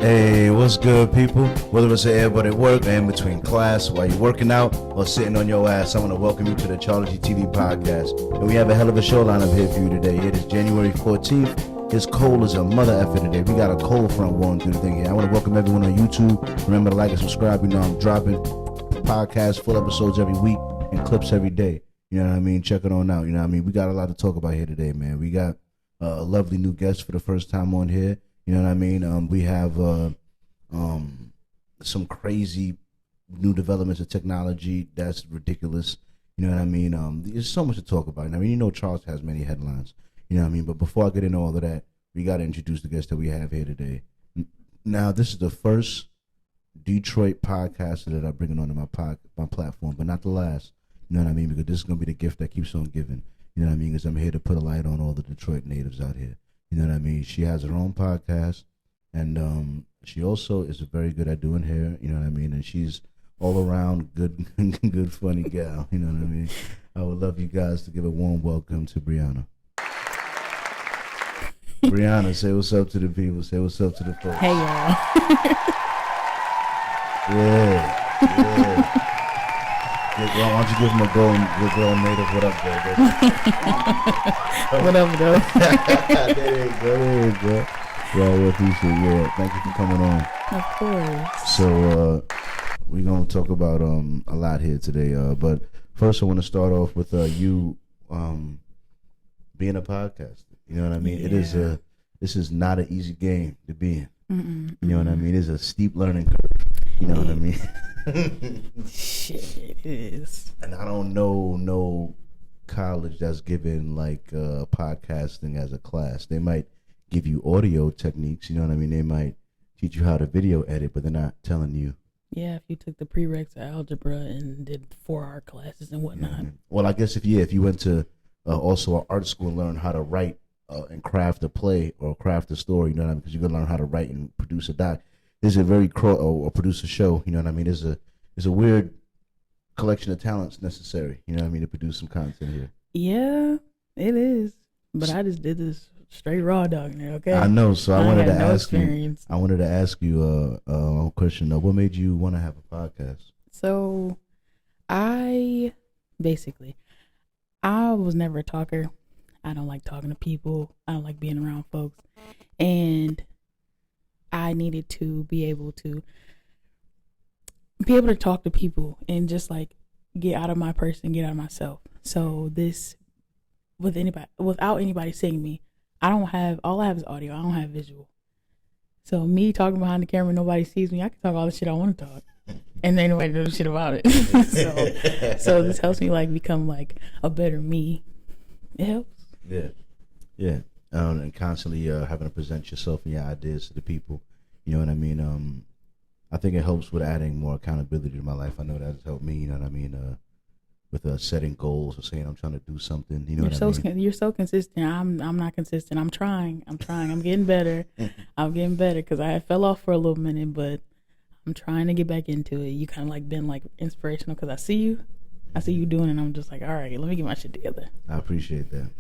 Hey, what's good, people? Whether it's everybody at work or in between class, while you're working out or sitting on your ass, I want to welcome you to the Charlie TV podcast. And we have a hell of a show lineup here for you today. It is January 14th. It's cold as a mother effer today. We got a cold front going through the thing here. I want to welcome everyone on YouTube. Remember to like and subscribe. You know I'm dropping podcasts, full episodes every week and clips every day. You know what I mean? Check it on out. You know what I mean? We got a lot to talk about here today, man. We got a lovely new guest for the first time on here. You know what I mean? We have some crazy new developments of technology that's ridiculous. You know what I mean? There's so much to talk about. I mean, you know, Charles has many headlines. You know what I mean? But before I get into all of that, we got to introduce the guest that we have here today. Now, this is the first Detroit podcaster that I'm bringing onto my platform, but not the last. You know what I mean? Because this is going to be the gift that keeps on giving. You know what I mean? Because I'm here to put a light on all the Detroit natives out here. You know what I mean? She has her own podcast, and she also is very good at doing hair. You know what I mean? And she's all around good, good, funny gal. You know what I mean? I would love you guys to give a warm welcome to Brianna. Brianna, say what's up to the people. Say what's up to the folks. Hey, y'all. Yeah. Well, why don't you give him a good girl native? What up, bro? What up, though? There you go. Yeah, we appreciate it. Yeah, thank you for coming on. Of course. So, we're going to talk about a lot here today. But first, I want to start off with you being a podcaster. You know what I mean? Yeah. This is not an easy game to be in. Mm-mm. You know what I mean? It's a steep learning curve. You know what I mean? Shit, it is. And I don't know no college that's given like podcasting as a class. They might give you audio techniques, you know what I mean? They might teach you how to video edit, but they're not telling you. Yeah, if you took the prereqs of algebra and did 4-hour classes and whatnot. Mm-hmm. Well, I guess if you went to also an art school and learn how to write and craft a play or craft a story, you know what I mean? Because you're gonna learn how to write and produce a doc. There's a very or produce a show, you know what I mean? There's a weird collection of talents necessary, you know what I mean, to produce some content here. Yeah, it is. But I just did this straight raw dog now, okay? I know, so I wanted to ask experience. you. I wanted to ask you a question. What made you want to have a podcast? So, I was never a talker. I don't like talking to people. I don't like being around folks, and I needed to be able to talk to people and just like get out of my person, get out of myself. So this, without anybody seeing me, all I have is audio. I don't have visual. So me talking behind the camera, nobody sees me. I can talk all the shit I want to talk, and then nobody knows shit about it. so this helps me like become like a better me. It helps. Yeah. And constantly having to present yourself and your ideas to the people. You know what I mean? I think it helps with adding more accountability to my life. I know that has helped me. You know what I mean? With setting goals or saying I'm trying to do something. You know what I mean? You're so consistent. I'm not consistent. I'm trying. I'm getting better. I'm getting better because I fell off for a little minute, but I'm trying to get back into it. You kind of like been like inspirational because I see you doing it, and I'm just like, all right, let me get my shit together. I appreciate that.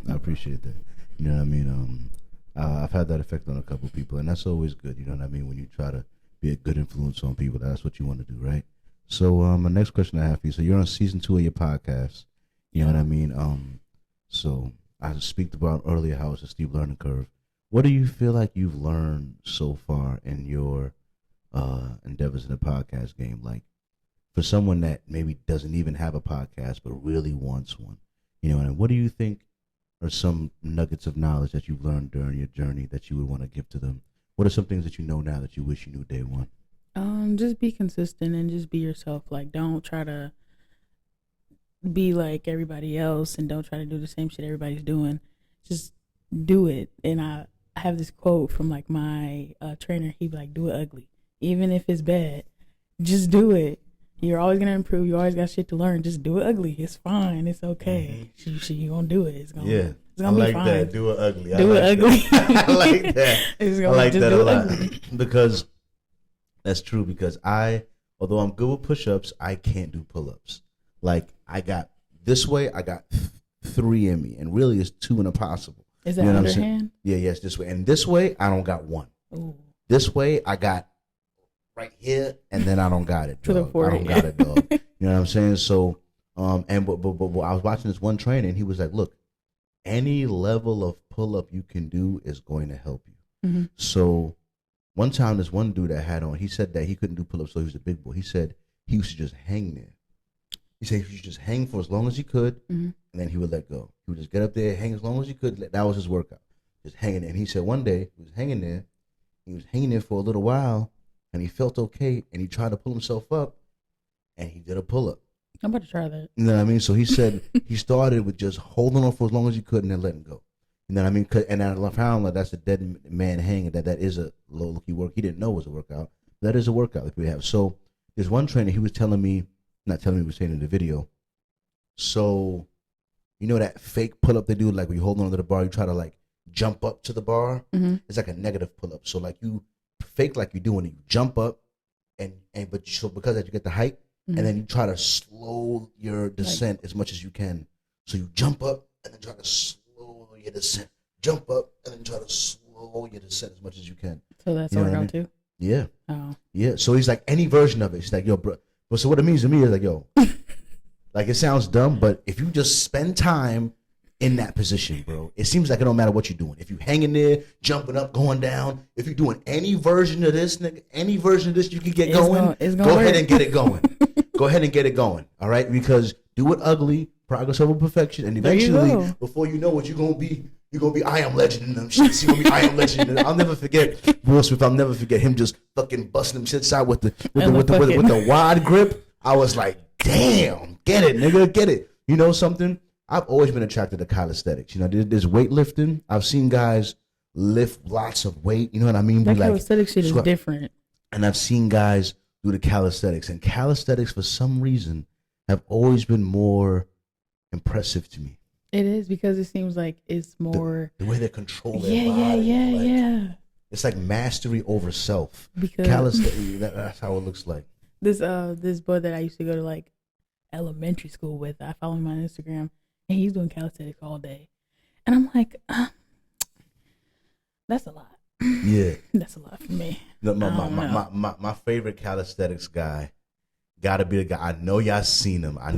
You know what I mean? I've had that effect on a couple of people, and that's always good. You know what I mean? When you try to be a good influence on people, that's what you want to do, right? So my next question I have for you. So you're on season 2 of your podcast. You know what I mean? So I speak about earlier how it's a steep learning curve. What do you feel like you've learned so far in your endeavors in the podcast game? Like for someone that maybe doesn't even have a podcast but really wants one, you know, and what do you think are some nuggets of knowledge that you've learned during your journey that you would want to give to them? What are some things that you know now that you wish you knew day one? Just be consistent and just be yourself. Like, don't try to be like everybody else and don't try to do the same shit everybody's doing. Just do it. And I have this quote from like my trainer. He'd be like, do it ugly. Even if it's bad, just do it. You're always going to improve. You always got shit to learn. Just do it ugly. It's fine. It's okay. Mm-hmm. You're going to do it. It's gonna be fine. That. Do it ugly. Do it ugly. I like that. I like that a lot. Because that's true. Because although I'm good with push-ups, I can't do pull-ups. Like I got this way, I got 3 in me. And really it's 2 and a possible. Is that underhand? Yeah, yes, this way. And this way, I don't got 1. Ooh. This way, I got right here, and then I don't got it, To the dog. I forehead. don't got it, dog. You know what I'm saying? So, and but I was watching this one trainer, and he was like, "Look, any level of pull up you can do is going to help you." Mm-hmm. So, one time, this one dude that had on, he said that he couldn't do pull ups, so he was a big boy. He said he used to just hang there. He said he used to just hang for as long as he could, Mm-hmm. and then he would let go. He would just get up there, hang as long as he could. That was his workout, just hanging there. And he said one day he was hanging there. He was hanging there for a little while, and he felt okay, and he tried to pull himself up, and he did a pull up. I'm about to try that. You know what I mean? So he said he started with just holding on for as long as he could, and then letting go. You know what I mean? And I found like that's a dead man hanging. That is a low key work. He didn't know it was a workout. That is a workout that we have. So there's one trainer. He was telling me, not telling me, he was saying in the video. So, you know that fake pull up they do, like when you hold on to the bar, you try to like jump up to the bar. Mm-hmm. It's like a negative pull up. So like you fake like you're doing it, you jump up, but so because that you get the height, Mm-hmm. and then you try to slow your descent as much as you can. So you jump up and then try to slow your descent. Jump up and then try to slow your descent as much as you can. So that's You know what I workout too. Yeah, Oh, yeah. So he's like any version of it. He's like, yo, bro. But so what it means to me is like, yo, like it sounds dumb, but if you just spend time in that position, bro, it seems like it don't matter what you're doing. If you hanging there, jumping up, going down, if you're doing any version of this, nigga, any version of this you can get It's going, gonna go work. ahead and get it going. Go ahead and get it going. All right, because do it ugly, progress over perfection, and There you eventually, go. before you know it, you're gonna be I Am Legend in them shits. You're gonna be I Am Legend. I'll never forget Will Smith. I'll never forget him just fucking busting them shits out with the wide grip. I was like, damn, get it, nigga, get it. You know something? I've always been attracted to calisthenics. You know, there's weightlifting. I've seen guys lift lots of weight. You know what I mean? that Be like, calisthenic shit is squat- different. and I've seen guys do the calisthenics. And calisthenics, for some reason, have always been more impressive to me. It is because it seems like it's more. The way they control their Yeah, body. like, yeah. It's like mastery over self. Because Calisthenics, that's how it looks like. this boy that I used to go to like elementary school with, I follow him on Instagram, and he's doing calisthenics all day, and I'm like, that's a lot. Yeah. That's a lot for me. No, I don't know. my favorite calisthenics guy gotta be the guy. I know y'all seen him. I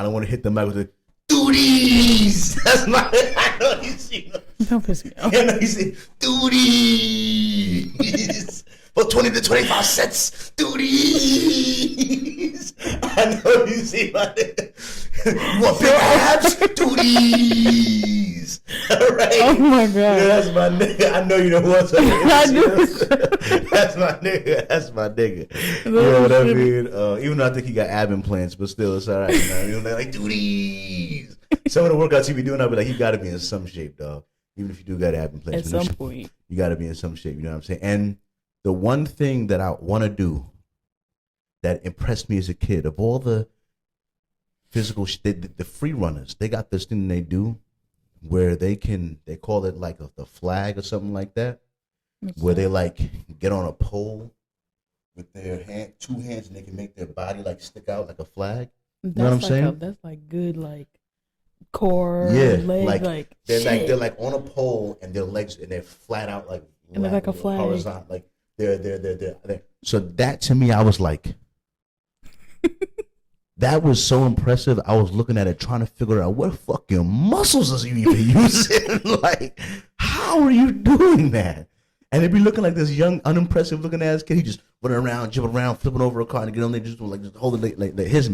don't want to hit the mic with the duties. That's my. I know you seen him. Don't piss me off. I know you seen duties for 20 to 25 sets. Duties. I know you see my nigga. You want big abs? Duties. All right. Oh my god. Yeah, that's my nigga. I know you don't want to. I do. That's my nigga. That's my nigga. You know what I mean? Even though I think he got ab implants, but still, it's all right. You know, like duties. Some of the workouts he be doing, I'll be like, he got to be in some shape, dog. Even if you do got ab implants, At some point. you got to be in some shape. You know what I'm saying? And the one thing that I want to do that impressed me as a kid, of all the physical, the free runners, they got this thing they do where they call it like the flag or something like that, where they like get on a pole with their two hands and they can make their body like stick out like a flag. That's know what I'm like saying? That's like good, like core, Yeah, leg, like shit. they're like on a pole and their legs and they're flat out like And they're like a flag. horizontal, like they're. So that to me, I was like, that was so impressive. I was looking at it, trying to figure out what fucking muscles is you even using. Like, how are you doing that? And they'd be looking like this young, unimpressive looking ass kid. He just running around, jumping around, flipping over a car and get on there, just holding like his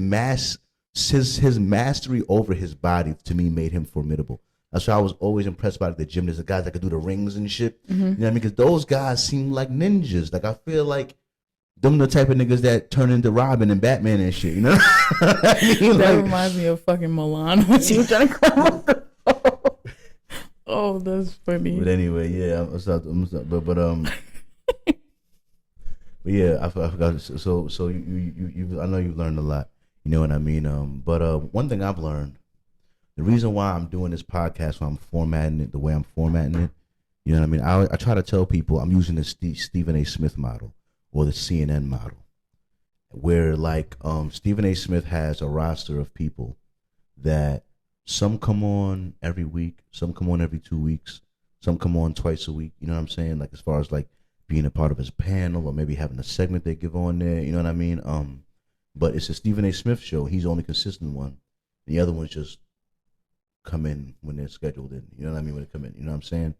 mastery over his body to me made him formidable. That's why I was always impressed by the gym. There's the guys that could do the rings and shit. Mm-hmm. You know what I mean? Because those guys seem like ninjas. Like I feel like them the type of niggas that turn into Robin and Batman and shit. You know? I mean, That like, reminds me of fucking Milan when she was trying to climb up the pole. Oh, that's funny. but anyway, yeah. But yeah, I forgot. So you I know you've learned a lot. You know what I mean? But one thing I've learned, the reason why I'm doing this podcast, why I'm formatting it the way I'm formatting it, you know what I mean? I try to tell people I'm using the Stephen A. Smith model or the CNN model, where like Stephen A. Smith has a roster of people that some come on every week, some come on every 2 weeks, some come on twice a week. You know what I'm saying? Like as far as like being a part of his panel or maybe having a segment they give on there. You know what I mean? But it's a Stephen A. Smith show. He's the only consistent one. The other ones just come in when they're scheduled in. You know what I mean? When they come in. You know what I'm saying?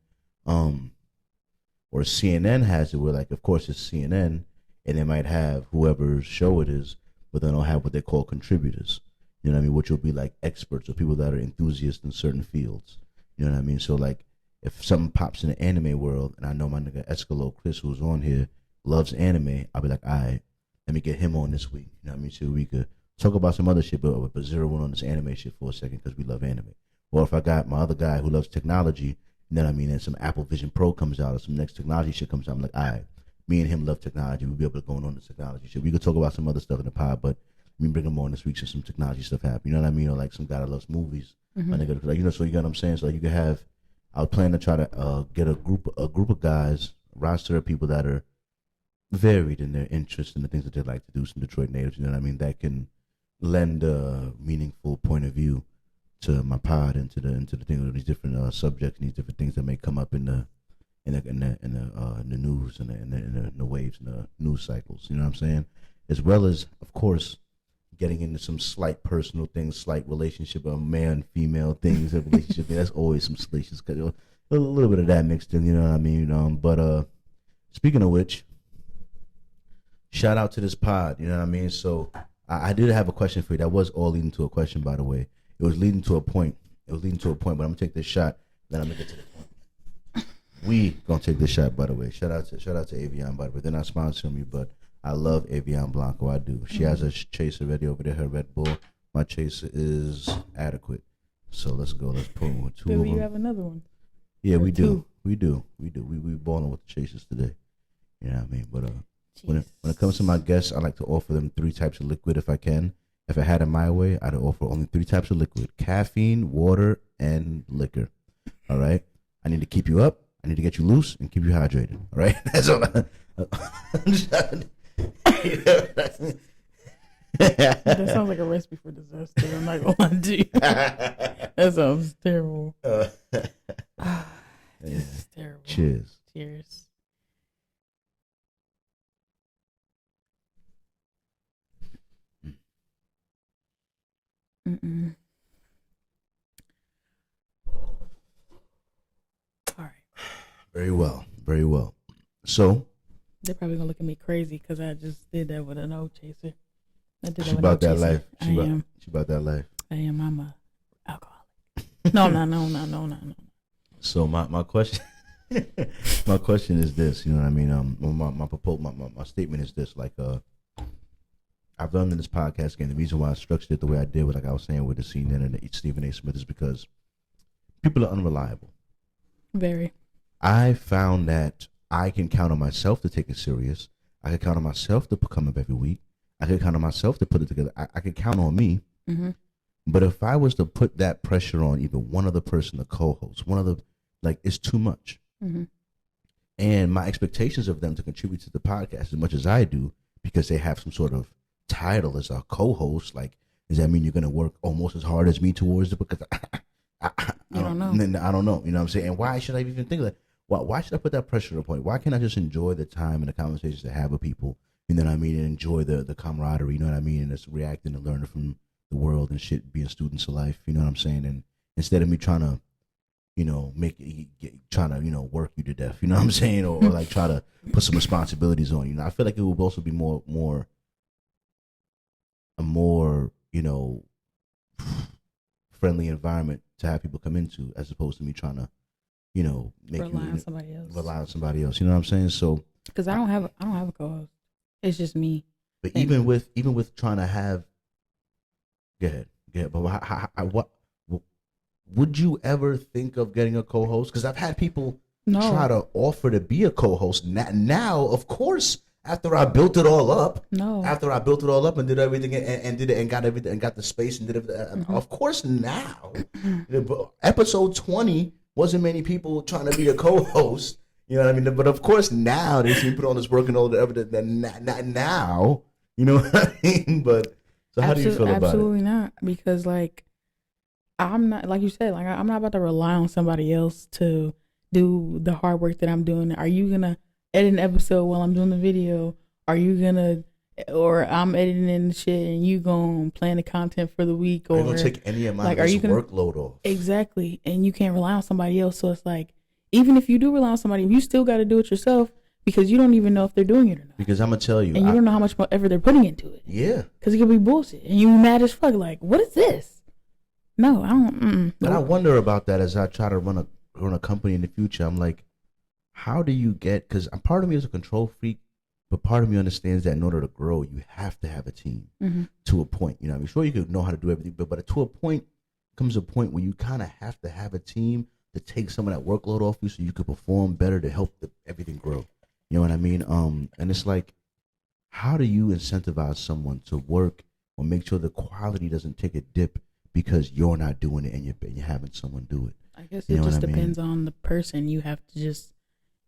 Or CNN has it where, like, of course it's CNN, and they might have whoever's show it is, but they don't have what they call contributors. You know what I mean? Which will be like experts or people that are enthusiasts in certain fields. You know what I mean? So like, if something pops in the anime world, and I know my nigga Escalo Chris, who's on here, loves anime, I'll be like, all right, let me get him on this week. You know what I mean? So we could talk about some other shit, but zero in on this anime shit for a second because we love anime. Or if I got my other guy who loves technology, you know what I mean, and some Apple Vision Pro comes out or some next technology shit comes out, I'm like, all right, me and him love technology. We'll be able to go on the technology shit. We could talk about some other stuff in the pod, but me bring him on this week so some technology stuff happen. You know what I mean? Or like some guy that loves movies. My nigga, like, you know, so you get what I'm saying? So like you could have, I was planning to try to get a group of guys, roster of people that are varied in their interests and the things that they like to do, some Detroit natives, you know what I mean, that can lend a meaningful point of view to my pod and to the thing of these different subjects and these different things that may come up in the news and in the waves and the news cycles. You know what I'm saying? As well as, of course, getting into some slight personal things, slight relationship of man female things, a relationship. That's always some salacious, a little bit of that mixed in. You know what I mean? But speaking of which, shout out to this pod. You know what I mean? So I did have a question for you. That was all leading to a question, by the way. It was leading to a point. But I'm gonna take this shot. Then I'm gonna get to the point. We gonna take this shot, by the way. Shout out to Avion, by the way. They're not sponsoring me, but I love Avion Blanco. I do. She has a chaser ready over there, her Red Bull. My chaser is adequate. So let's go. Let's pull two of them. You have another one. Yeah, we do. We balling with the chasers today. You know what I mean? But when it comes to my guests, I like to offer them 3 types of liquid if I can. If I had it my way, I'd offer only 3 types of liquid: caffeine, water, and liquor. All right? I need to keep you up. I need to get you loose and keep you hydrated. All right? That's all. That sounds like a recipe for disaster. I'm not gonna lie to you. That sounds terrible. This is terrible. Cheers. Cheers. Mm-mm. All right. Very well. Very well. So they're probably gonna look at me crazy because I just did that with a no chaser. I did she that with about no that chaser. life. I am. She about that life. I am. I'm a alcoholic. No. So my question, my question is this. You know what I mean? My statement is this. Like, I've done in this podcast again. The reason why I structured it the way I did, like I was saying with the CNN and the Stephen A. Smith, is because people are unreliable. Very. I found that I can count on myself to take it serious. I can count on myself to come up every week. I can count on myself to put it together. I can count on me. Mm-hmm. But if I was to put that pressure on even one other person, the co-host, one of the, like, it's too much. Mm-hmm. And my expectations of them to contribute to the podcast as much as I do, because they have some sort of title as a co-host, like, does that mean you're going to work almost as hard as me towards it? Because I don't know. I don't know. You know what I'm saying? And why should I even think of that? Why should I put that pressure on a point? Why can't I just enjoy the time and the conversations to have with people? You know what I mean? And enjoy the camaraderie, you know what I mean? And just reacting and learning from the world and shit, being students of life, you know what I'm saying? And instead of me trying to, you know, work you to death, you know what I'm saying? Or like try to put some responsibilities on you. Know, I feel like it would also be a more, you know, friendly environment to have people come into, as opposed to me trying to, you know, rely on somebody else. You know what I'm saying? So because I don't have a co-host. It's just me. But even with trying to have, go ahead. But what would you ever think of getting a co-host? Because I've had people try to offer to be a co-host. Now, of course, after I built it all up, and did everything and did it and got everything and got the space and did it. Of course, now, episode 20 wasn't many people trying to be a co-host. You know what I mean? But of course, now they see me put on this work and all the evidence. Now, you know what I mean? But so, how do you feel about it? Absolutely not, because like I'm not, like you said, like I'm not about to rely on somebody else to do the hard work that I'm doing. Are you gonna edit an episode while I'm doing the video? Are you gonna, or I'm editing the shit and you gonna plan the content for the week? Or are you gonna take any amount like, of are this you gonna, workload off? exactly, and you can't rely on somebody else. So it's like, even if you do rely on somebody, you still got to do it yourself because you don't even know if they're doing it or not. Because I'm gonna tell you, and you don't know how much more effort they're putting into it. Yeah, because it could be bullshit, and you mad as fuck. Like, what is this? No, I don't. But I wonder about that as I try to run a company in the future. I'm like, how do you get? Because part of me is a control freak, but part of me understands that in order to grow, you have to have a team to a point. You know, I'm sure you could know how to do everything, but to a point comes a point where you kind of have to have a team to take some of that workload off you, so you could perform better to help everything grow. You know what I mean? And it's like, how do you incentivize someone to work or make sure the quality doesn't take a dip because you're not doing it and you're having someone do it? I guess it just depends on the person. You have to just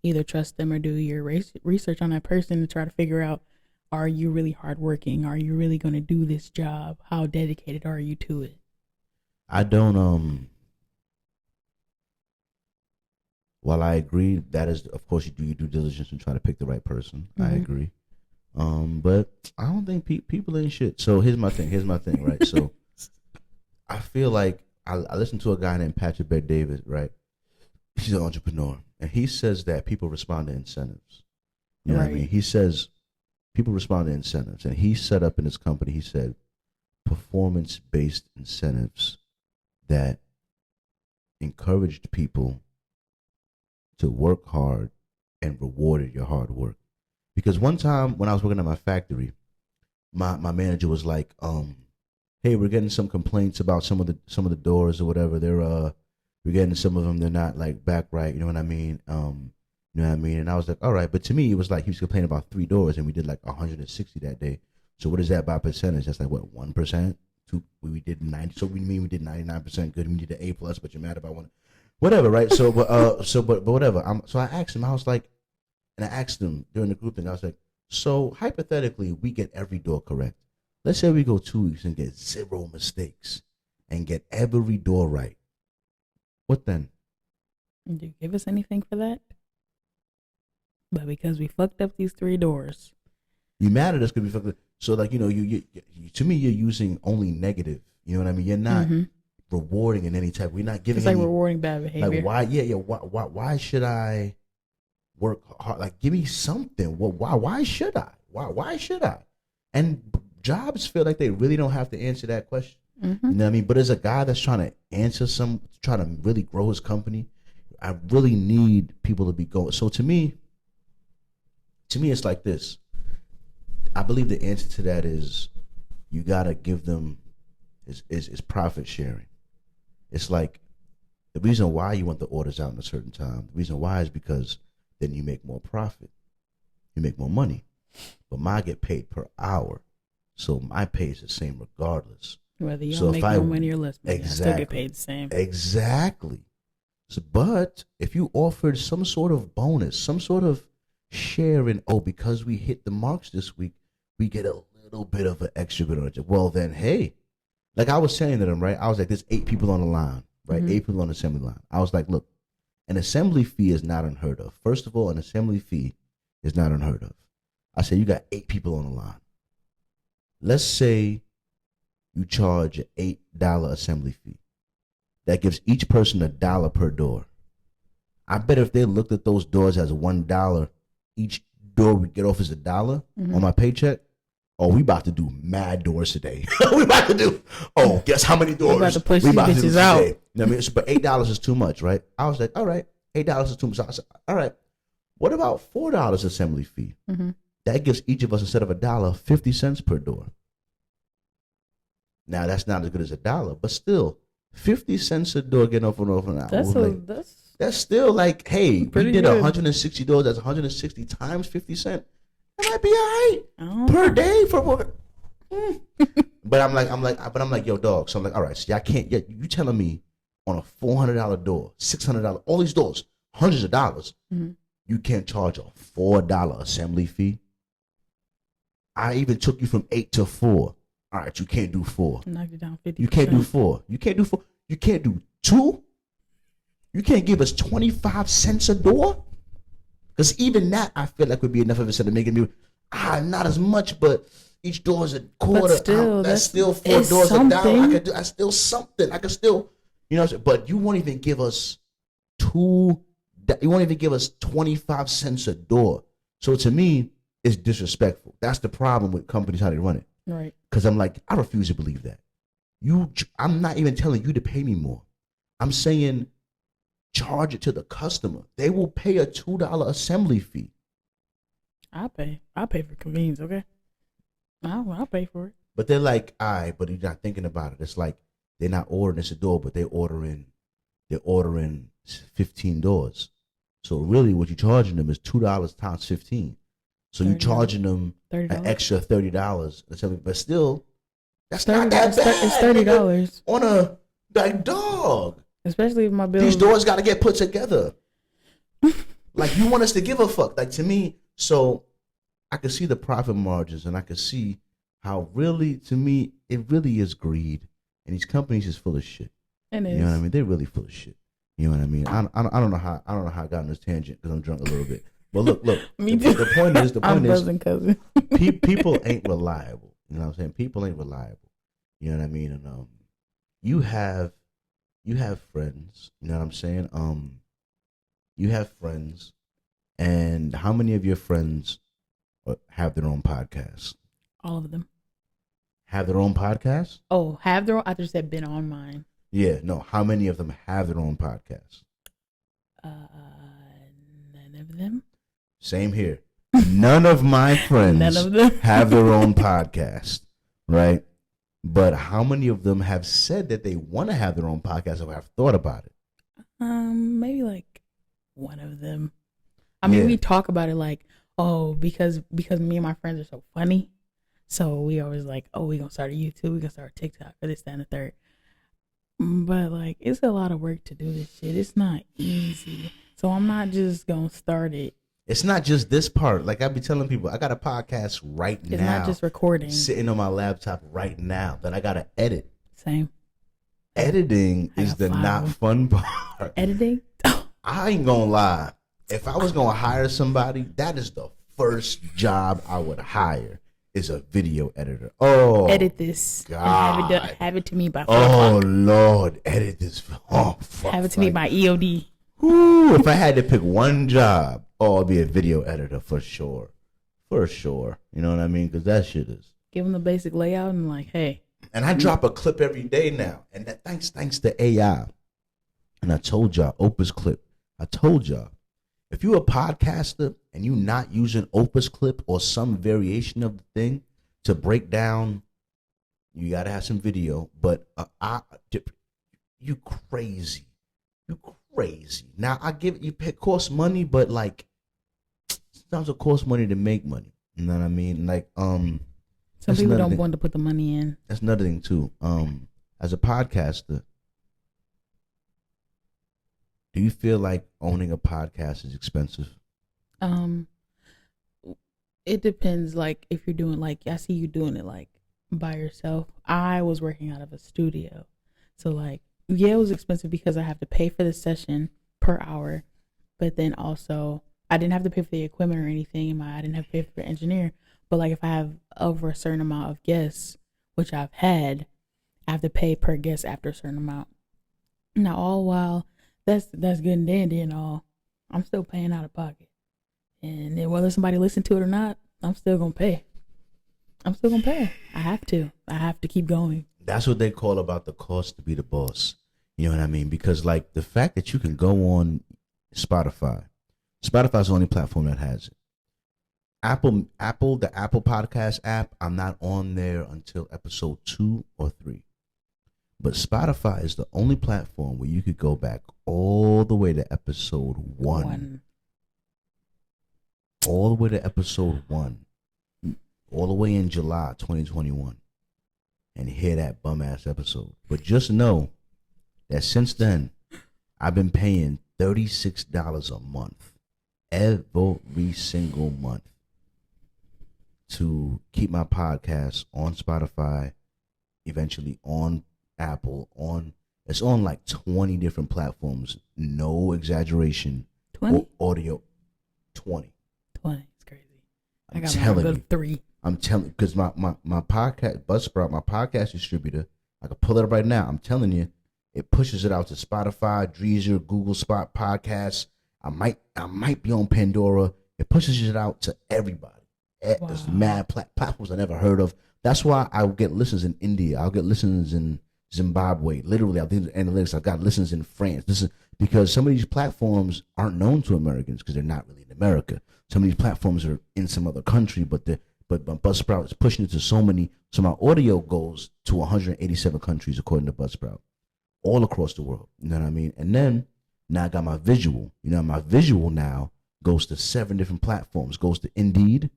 either trust them or do your research on that person to try to figure out, are you really hardworking? Are you really going to do this job? How dedicated are you to it? I don't, while I agree, that is, of course, you do your due diligence and try to pick the right person. I agree. But I don't think people ain't shit. So here's my thing, right? So I feel like I listened to a guy named Patrick Bet-David, right? He's an entrepreneur, and he says that people respond to incentives. You know what I mean? He says people respond to incentives, and he set up in his company, he said, performance-based incentives that encouraged people to work hard and rewarded your hard work. Because one time when I was working at my factory, my manager was like, hey, we're getting some complaints about some of the doors or whatever. We're getting some of them, they're not like back right, you know what I mean? You know what I mean? And I was like, all right, but to me it was like he was complaining about 3 doors and we did like 160 that day. So what is that by percentage? That's like what, 1%? We did 90. So we mean we did 99% good. We did an A+, but you're mad about one. Whatever, right? So, but whatever. So I asked him. I was like, and I asked him during the group thing. I was like, so hypothetically, we get every door correct. Let's say we go 2 weeks and get 0 mistakes, and get every door right. What then? Do you give us anything for that? But because we fucked up these 3 doors, you mad at us because we fucked up. So like, you know, you to me, you're using only negative. You know what I mean? You're not rewarding in any type. We're not giving. It's like rewarding bad behavior. Like why? Yeah. Why should I work hard? Like, give me something. Why should I? Why should I? And jobs feel like they really don't have to answer that question. You know what I mean? But as a guy that's trying to trying to really grow his company, I really need people to be going. So to me, it's like this. I believe the answer to that is you gotta give them is profit sharing. It's like the reason why you want the orders out in a certain time. The reason why is because then you make more profit, you make more money. But I get paid per hour, so my pay is the same regardless. Whether you don't make more money or less money, exactly, I still get paid the same. Exactly. So, but if you offered some sort of bonus, some sort of share in, because we hit the marks this week, we get a little bit of an extra bit on it. Well, then, hey, like I was saying to them, right? I was like, there's 8 people on the line, right? 8 people on the assembly line. I was like, look, an assembly fee is not unheard of. First of all, an assembly fee is not unheard of. I said, you got 8 people on the line. Let's say you charge an $8 assembly fee. That gives each person $1 per door. I bet if they looked at those doors as $1, each door we get off is $1 on my paycheck. Oh, we about to do mad doors today. We about to do. Oh, guess how many doors? We about to push these bitches out. You know what I mean? But $8 is too much, right? I was like, all right, $8 is too much. I said, all right, what about $4 assembly fee? That gives each of us, instead of $1, 50 cents per door. Now that's not as good as $1, but still, 50 cents a door getting off an hour. That's still like, hey, we did 160 doors. That's 160 times 50 cents. That might be all right per day for work. But I'm like, yo, dog. So I'm like, all right, see, I can't. Yeah, you telling me on a $400 door, $600, all these doors, hundreds of dollars, you can't charge a $4 assembly fee? I even took you from 8 to 4. All right, you can't do 4. Knocked it down 50%. You can't do 4. You can't do 4. You can't do 2. You can't give us 25 cents a door. Because even that, I feel like would be enough of instead of making me, not as much, but each door is a quarter. But still, That's still $4 something. a down. I still something. I could still, you know. But you won't even give us you won't even give us 25 cents a door. So to me, it's disrespectful. That's the problem with companies how they run it. Right. Because I'm like, I refuse to believe that. I'm not even telling you to pay me more. I'm saying charge it to the customer. They will pay a $2 assembly fee. I'll pay for convenience, okay? I'll pay for it. But they're like, all right, but you're not thinking about it. It's like they're not ordering this a door, but they're ordering 15 doors. So really what you're charging them is $2 times 15. So you're charging them $30. an extra $30. But still, that's 30, not that bad. It's $30 on a like dog. Especially if my bill. These doors got to get put together. Like you want us to give a fuck. Like to me, so I could see the profit margins and I could see how really, to me, it really is greed. And these companies is full of shit. It is. You know what I mean? They're really full of shit. You know what I mean? I don't know how I got on this tangent because I'm drunk a little bit. But look. Me too. The point is, I'm buzzing, cousin. People ain't reliable. You know what I'm saying? People ain't reliable. You know what I mean? And you have friends. You know what I'm saying? You have friends, and how many of your friends have their own podcasts? All of them. Have their own podcasts? Oh, have their own? I just said been on mine. Yeah, no. How many of them have their own podcasts? None of them. Same here. None of my friends None of them have their own podcast, right? But how many of them have said that they want to have their own podcast or have thought about it? Maybe like one of them. I mean, we talk about it like, oh, because me and my friends are so funny. So we always like, oh, we gonna start a YouTube, we gonna start a TikTok, or this, that, and the third. But like, it's a lot of work to do this shit. It's not easy. So I'm not just gonna start it. It's not just this part. Like I be telling people, I got a podcast right now. It's not just recording. Sitting on my laptop right now that I gotta edit. Same. Editing is the not fun part. Editing? I ain't gonna lie. If I was gonna hire somebody, that is the first job I would hire. Is a video editor. Oh, edit this. God. And have it to me by 4 Oh o'clock. Lord, edit this. Oh, fuck. Have it to me by EOD. Whew, if I had to pick one job, it'd be a video editor for sure. For sure. You know what I mean? Because that shit is. Give them the basic layout and like, hey. And I drop a clip every day now. And that thanks to AI. And I told y'all, Opus Clip. I told y'all, if you're a podcaster and you're not using Opus Clip or some variation of the thing to break down, you got to have some video. But you crazy. You crazy. Now, I give it, it costs money, but like, sometimes it costs money to make money. You know what I mean? Like, some people don't want to put the money in. That's another thing too. As a podcaster, do you feel like owning a podcast is expensive? It depends. Like if you're doing like, I see you doing it like by yourself. I was working out of a studio, so like, yeah, it was expensive because I have to pay for the session per hour, but then also I didn't have to pay for the equipment or anything. I didn't have to pay for the engineer. But like if I have over a certain amount of guests, which I've had, I have to pay per guest after a certain amount. Now, all while that's good and dandy and all, I'm still paying out of pocket. And then whether somebody listen to it or not, I'm still gonna pay. I'm still gonna pay. I have to keep going. That's what they call about the cost to be the boss. You know what I mean? Because like the fact that you can go on Spotify. Spotify's the only platform that has it. The Apple Podcast app, I'm not on there until episode 2 or 3. But Spotify is the only platform where you could go back all the way to episode 1. All the way to episode 1. All the way in July 2021. And hear that bum ass episode. But just know that since then, I've been paying $36 a month. Every single month. To keep my podcast on Spotify, eventually on Apple, it's on like 20 different platforms. No exaggeration. 20? Audio. 20. 20. It's crazy. I I'm got telling my you. good 3. I'm telling, because my podcast, Buzzsprout, my podcast distributor, I can pull it up right now. I'm telling you, it pushes it out to Spotify, Deezer, Google Spot Podcasts. I might be on Pandora. It pushes it out to everybody. There's mad platforms I never heard of. That's why I'll get listens in India. I'll get listens in Zimbabwe. Literally, I think the analytics. I've got listens in France. This is because some of these platforms aren't known to Americans because they're not really in America. Some of these platforms are in some other country, but Buzzsprout is pushing it to so many. So my audio goes to 187 countries according to Buzzsprout, all across the world. You know what I mean? And then now I got my visual. You know, my visual now goes to 7 different platforms. Goes to Indeed,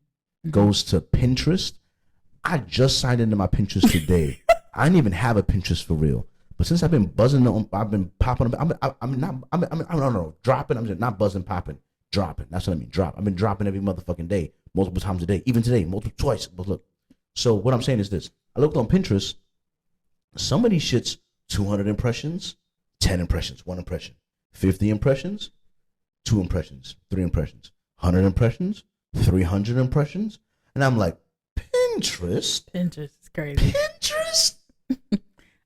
goes to Pinterest. I just signed into my Pinterest today. I didn't even have a Pinterest for real. But since I've been buzzing on, I've been popping. I don't know, dropping. I'm just not buzzing, popping, dropping. That's what I mean, drop. I've been dropping every motherfucking day, multiple times a day, even today, multiple twice. But look, so what I'm saying is this: I looked on Pinterest. Some of these shits, 200 impressions, 10 impressions, 1 impression, 50 impressions, 2 impressions, 3 impressions, 100 impressions, 300 impressions, and I'm like, Pinterest is crazy. Pinterest.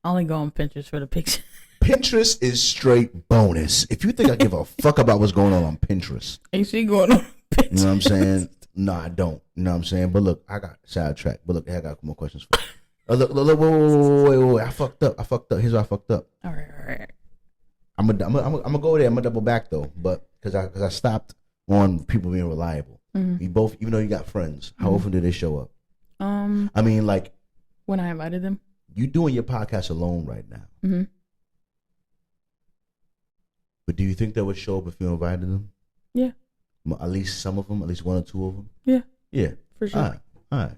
I only go on Pinterest for the picture. Pinterest is straight bonus. If you think I give a fuck about what's going on Pinterest, Ain't she going on Pinterest? you know what I'm saying? No, I don't. You know what I'm saying? But look, I got sidetracked. But look, I got more questions for you. Look, wait. I fucked up. Here's why I fucked up. All right. I'm gonna go there. I'm gonna double back though, but because I stopped on people being reliable. Mm-hmm. We both, even though you got friends, how often do they show up? I mean, like when I invited them. You doing your podcast alone right now. Mm-hmm. But do you think they would show up if you invited them? Yeah. At least some of them, at least 1 or 2 of them. Yeah. Yeah. For sure. All right.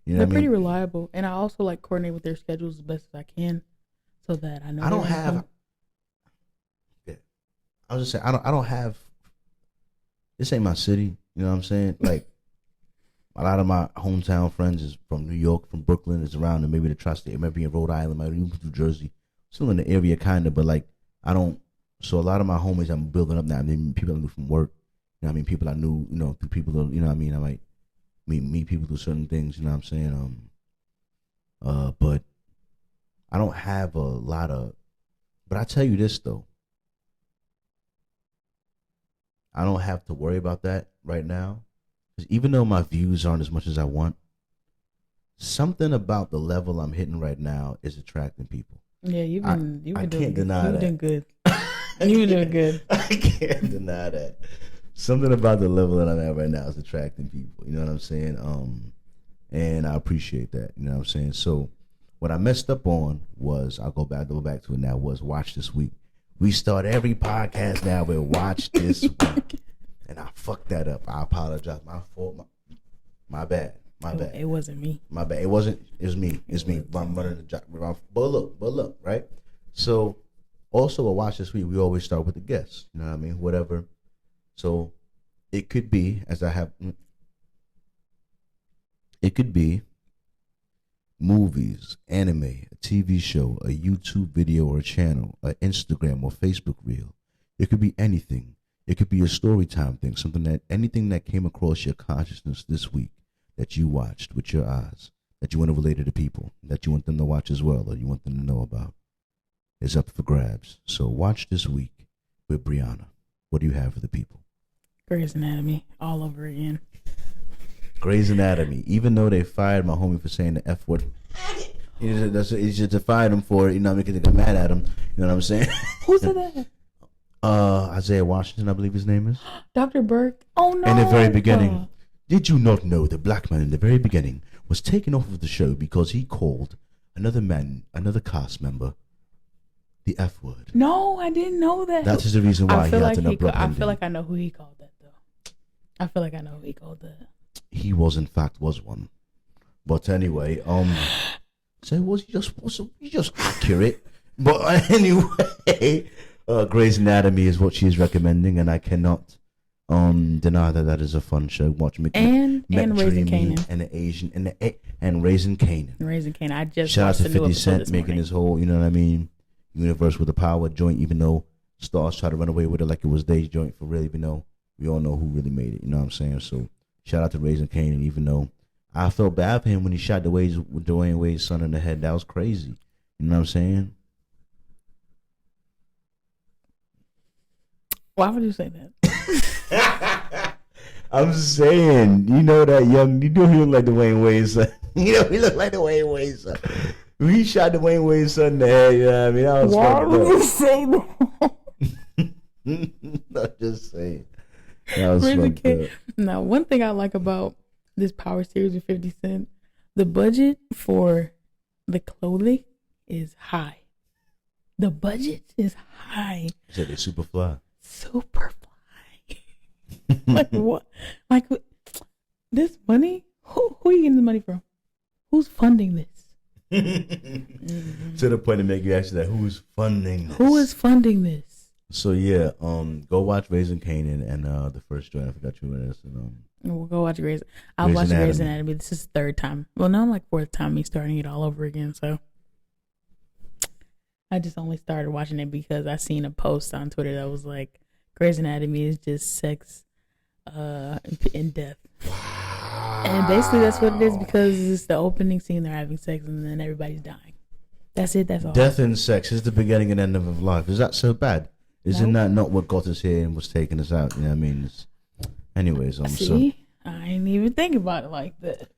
You know They're what I pretty mean? reliable, and I also like coordinate with their schedules as best as I can, so that I know. I don't have. Yeah. I was just saying I don't have. This ain't my city. You know what I'm saying? Like a lot of my hometown friends is from New York, from Brooklyn, is around, and maybe the tri-state, maybe in Rhode Island, maybe New Jersey, still in the area kind of, but like I don't. So a lot of my homies I'm building up now. I mean, people I knew from work. You know what I mean? People I knew. You know, people. You know what I mean? I might meet people through certain things. You know what I'm saying? But I don't have a lot of. But I tell you this though. I don't have to worry about that right now. Because even though my views aren't as much as I want, something about the level I'm hitting right now is attracting people. Yeah, you've been I doing can't good. deny You've that. been good. You've been doing good. I can't deny that. Something about the level that I'm at right now is attracting people. You know what I'm saying? And I appreciate that. You know what I'm saying? So what I messed up on was, double back to it now, was Watch This Week. We start every podcast now with Watch This Week. And I fucked that up. I apologize. My fault. My bad. It wasn't me. My bad. It wasn't. It was me. It's me. I'm running the job. But look, right? So also a Watch This Week, we always start with the guests. You know what I mean? Whatever. So it could be, it could be movies, anime, a TV show, a YouTube video or a channel, an Instagram or Facebook reel. It could be anything. It could be a story time thing, anything that came across your consciousness this week that you watched with your eyes, that you want to relate to people, that you want them to watch as well, or you want them to know about. It's up for grabs. So Watch This Week with Brianna. What do you have for the people? Grey's Anatomy all over again. Grey's Anatomy. Even though they fired my homie for saying the F word, it's just to fire him for it, you know, because they got mad at him. You know what I'm saying? Who said that? Isaiah Washington, I believe his name is. Dr. Burke. Oh no! In the very beginning, did you not know the black man in the very beginning was taken off of the show because he called another cast member, the F word? No, I didn't know that. That is the reason why he had an abrupt ending. I feel like I know who he called that though. I feel like I know who he called that. He was one. But anyway, so was he just accurate? But anyway, Grey's Anatomy is what she is recommending, and I cannot deny that is a fun show. Watch me and Raising Kanan and the Asian and Raising Kanan. Raising Kanan. I just shout out to the new 50 Cent making morning. his whole, you know what I mean, universe with the power joint. Even though Stars try to run away with it like it was their joint for real, even though we all know who really made it. You know what I'm saying? So shout out to Raising Kanan, even though I felt bad for him when he shot Dwayne Wade's son in the head. That was crazy. You know what I'm saying? Why would you say that? I'm saying, you know that young, you know he look like Dwayne Wade's son. You know he look like Dwayne Wade's son. When he shot Dwayne Wade's son in the head, you know what I mean? That was Why would you say that? I'm just saying. That was fucked up. Now, one thing I like about this Power series with 50 Cent, the budget for the clothing is high. The budget is high. You said they're super fly. Super fly. Like what? Like this money? Who are you getting the money from? Who's funding this? To the point to make you ask that, who's funding this? Who is funding this? So yeah, go watch Raising Kanan and the first joint. I forgot you were this. We'll go watch Grey's. I'll watch Grey's Anatomy. This is the third time. Well, now I'm like fourth time me starting it all over again. So I just only started watching it because I seen a post on Twitter that was like, Grey's Anatomy is just sex and death. Wow. And basically that's what it is, because it's the opening scene, they're having sex and then everybody's dying. That's it. That's all. Death and sex is the beginning and end of life. Is that so bad? Isn't that not what got us here and was taking us out? You know what I mean? Anyways, see, I ain't even think about it like that.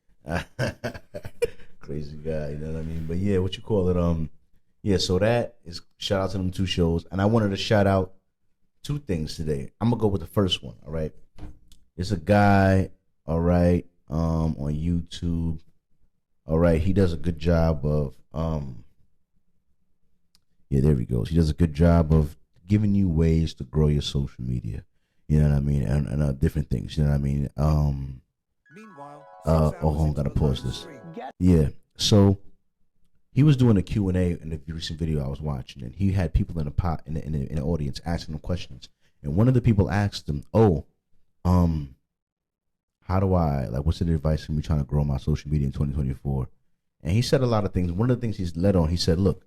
Crazy guy, you know what I mean? But yeah, what you call it? Yeah, so that is shout out to them two shows, and I wanted to shout out two things today. I'm gonna go with the first one. All right, it's a guy. All right, on YouTube. All right, he does a good job of yeah, there he goes. He does a good job of giving you ways to grow your social media. You know what I mean? And different things. You know what I mean? Hold on, gotta pause this. Yeah. So he was doing a Q&A in the recent video I was watching, and he had people in the audience asking him questions. And one of the people asked him, how do I, like, what's the advice for me trying to grow my social media in 2024? And he said a lot of things. One of the things he's led on, he said, look,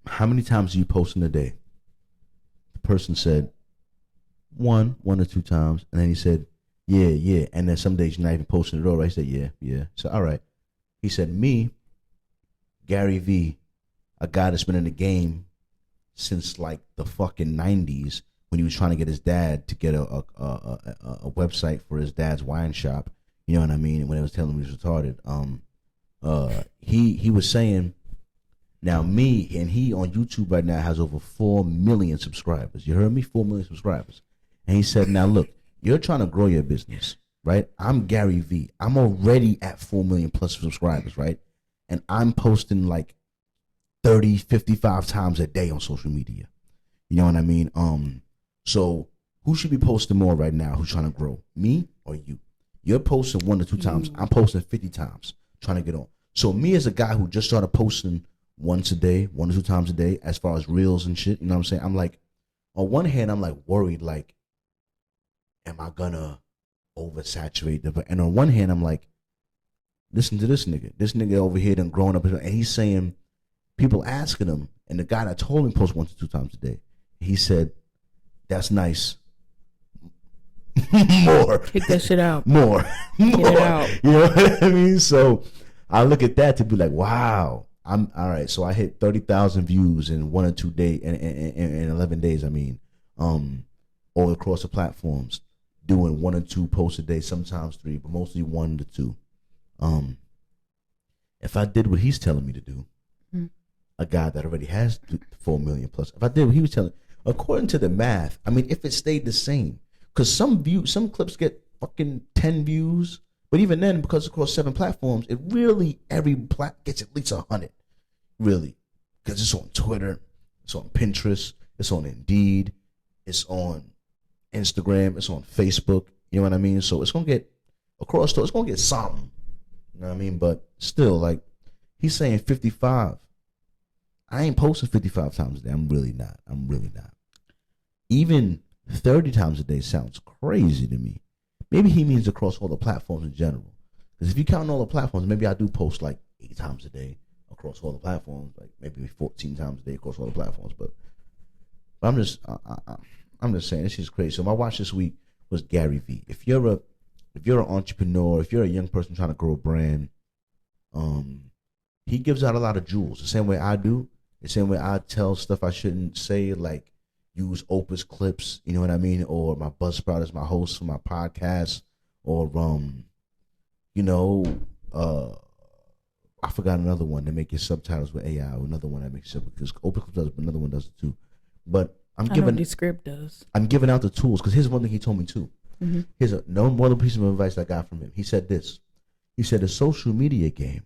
how many times do you post in a day? The person said, one or two times. And then he said, yeah. And then some days you're not even posting at all, right? He said, yeah. So, all right. He said, me, Gary V, a guy that's been in the game since like the fucking 90s, when he was trying to get his dad to get a website for his dad's wine shop. You know what I mean? When I was telling him he was retarded. He was saying, now me and he on YouTube right now has over 4 million subscribers. You heard me? 4 million subscribers. And he said, now look, you're trying to grow your business, right? I'm Gary V. I'm already at 4 million plus subscribers, right? And I'm posting like 30, 55 times a day on social media. You know what I mean? So who should be posting more right now? Who's trying to grow? Me or you? You're posting 1 to 2 times. I'm posting 50 times trying to get on. So me as a guy who just started posting once a day, 1 to 2 times a day, as far as reels and shit, you know what I'm saying? I'm like, on one hand, I'm like worried, like, am I gonna oversaturate the? And on one hand, I'm like, listen to this nigga. This nigga over here done growing up, and he's saying, people asking him, and the guy that told him post 1 to 2 times a day, he said, that's nice. More. Kick that shit out. More. Get it out. You know what I mean? So I look at that to be like, wow. I'm all right. So I hit 30,000 views in 1 or 2 days, in 11 days. I mean, all across the platforms, doing 1 or 2 posts a day, sometimes 3, but mostly 1 to 2. If I did what he's telling me to do, a guy that already has 4 million plus, if I did what he was telling, according to the math, I mean, if it stayed the same, because some clips get fucking 10 views. But even then, because across 7 platforms, it really, every gets at least 100. Really. Because it's on Twitter, it's on Pinterest, it's on Indeed, it's on Instagram, it's on Facebook. You know what I mean? So it's going to get, across, it's going to get something. You know what I mean? But still, like, he's saying 55. I ain't posting 55 times a day. I'm really not. Even 30 times a day sounds crazy to me. Maybe he means across all the platforms in general. Because if you count all the platforms, maybe I do post like 8 times a day across all the platforms, like maybe 14 times a day across all the platforms. But I'm just, I'm just saying, this is crazy. So my watch this week was Gary Vee. If you're an entrepreneur, if you're a young person trying to grow a brand, he gives out a lot of jewels. The same way I do. The same way I tell stuff I shouldn't say, like use Opus clips, you know what I mean? Or my Buzzsprout is my host for my podcast. Or I forgot another one that make your subtitles with AI. Or another one that makes because Opus clips does, but another one does it too. But I know Descript does. I'm giving out the tools because here's one thing he told me too. Mm-hmm. Here's one other piece of advice I got from him. He said this. He said the social media game.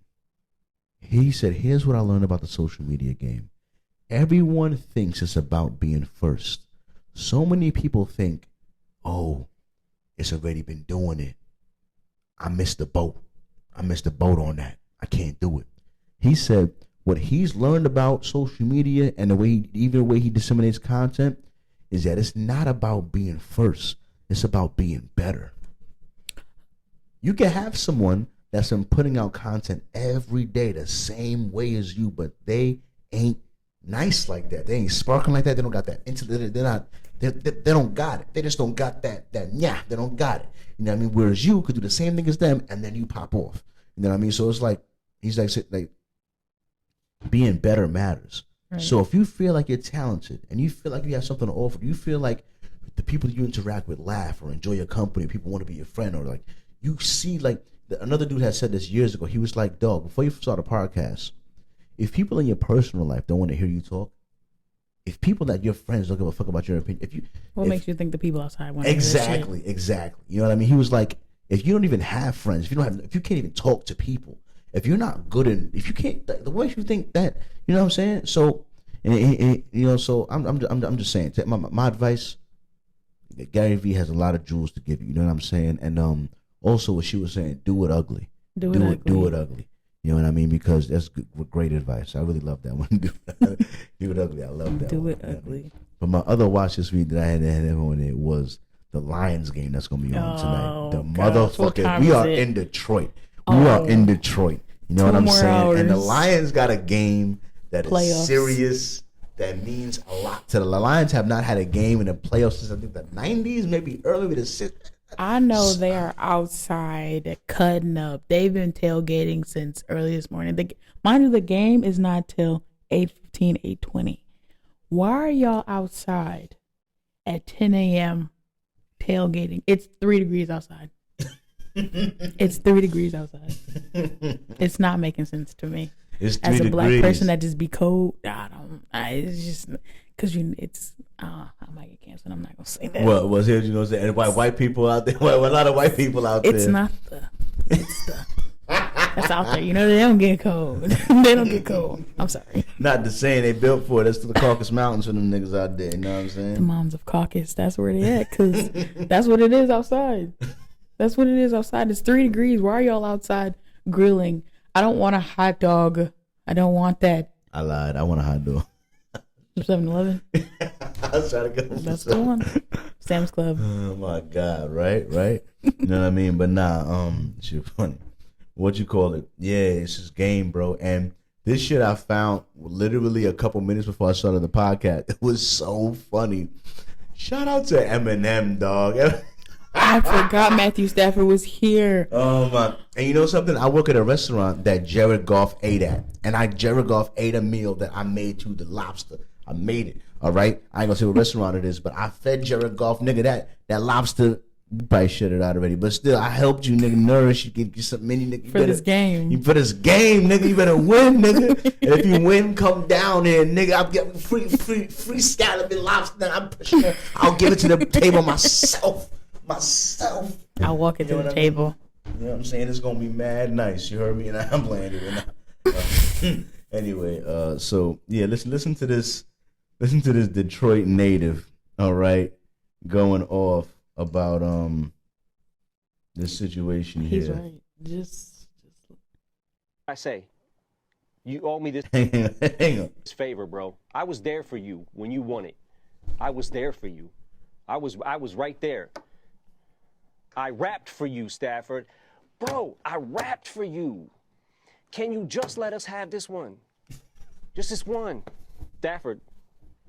He said, here's what I learned about the social media game. Everyone thinks it's about being first. So many people think, oh, it's already been doing it. I missed the boat. I missed the boat on that. I can't do it. He said what he's learned about social media and the way he disseminates content is that it's not about being first. It's about being better. You can have someone that's been putting out content every day the same way as you, but they ain't nice like that. They ain't sparkling like that. They don't got that. They don't got it. They just don't got that. Yeah, they don't got it. You know what I mean? Whereas you could do the same thing as them, and then you pop off. You know what I mean? So it's like he's like being better matters. Right. So if you feel like you're talented and you feel like you have something to offer, you feel like the people you interact with laugh or enjoy your company, people want to be your friend, or like you see like. Another dude had said this years ago. He was like, dog, before you start a podcast, if people in your personal life don't want to hear you talk, if people that your friends don't give a fuck about your opinion, what makes you think the people outside want to exactly, exactly. You know what I mean? He was like, if you don't even have friends, if you can't even talk to people, if you're not good in, if you can't, the way you think that, you know what I'm saying? So, so I'm just saying, my advice, Gary Vee has a lot of jewels to give you. You know what I'm saying? And also, what she was saying, do it ugly. Do it ugly. You know what I mean? Because that's great advice. I really love that one. Do it ugly. I love that. Do it ugly. But my other watch this week that I had on it was the Lions game that's going to be on tonight. The motherfucker. We are in Detroit. We are in Detroit. You know what I'm saying? Hours. And the Lions got a game that is serious. That means a lot to the Lions. Have not had a game in the playoffs since I think the 90s, maybe early the 60s. I know they are outside cutting up. They've been tailgating since early this morning. Mind you, the game is not till 8:15, 8:20. Why are y'all outside at 10 a.m. tailgating? It's 3 degrees outside. It's 3 degrees outside. It's not making sense to me. It's 3 as a degrees. Black person that just be cold. It's just because I might get canceled. I'm not gonna say that. Well, here you know, and white people out there. Well, a lot of white people out there. It's that's out there. You know, they don't get cold. They don't get cold. I'm sorry. Not the saying they built for it. That's the Caucasus Mountains for them niggas out there. You know what I'm saying? The moms of Caucasus. That's where they at. Because that's what it is outside. That's what it is outside. It's 3 degrees. Why are y'all outside grilling? I don't want a hot dog. I don't want that. I lied. I want a hot dog. 7-Eleven. I was trying to go. That's the one. Sam's Club. Oh my God! Right. You know what I mean? But nah. Shit funny. What you call it? Yeah, it's just game, bro. And this shit I found literally a couple minutes before I started the podcast. It was so funny. Shout out to Eminem, dog. I forgot Matthew Stafford was here. Oh my! And you know something? I work at a restaurant that Jared Goff ate at, and Jared Goff ate a meal that I made to the lobster. I made it. All right. I ain't gonna say what restaurant it is, but I fed Jared Goff, nigga, that lobster. You probably shut it out already, but still, I helped you, nigga, nourish. You get some mini, nigga. For this game, nigga. You better win, nigga. And if you win, come down here, nigga. I'll get free scallop lobster. I'm pushing it. I'll give it to the table myself. I'll walk it to the table. You know what I'm saying? It's gonna be mad nice. You heard me, and I'm playing it. Anyway, so yeah, listen to this. Listen to this Detroit native. All right, going off about this situation here. He's right. Just I say, you owe me this hang on. favor, bro. I was there for you when you won it. I was there for you. I was right there. I rapped for you, Stafford. Bro, I rapped for you. Can you just let us have this one? Just this one. Stafford,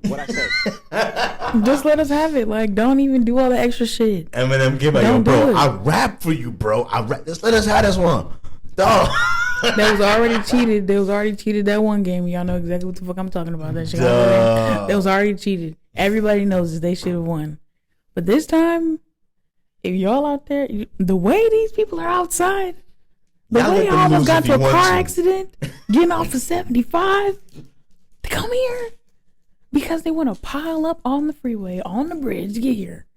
What I said. Just let us have it. Like, don't even do all the extra shit. Eminem came out, yo, Don't do bro, it. I rap for you, bro. Just let us have this one. Dog. They was already cheated. They was already cheated that one game. Y'all know exactly what the fuck I'm talking about. That shit. They was already cheated. Everybody knows this. They should have won. But this time, if y'all out there, the way these people are outside, the Y'all way let y'all them almost lose got if to a you want car to. accident, getting off of 75 to come here because they want to pile up on the freeway, on the bridge to get here.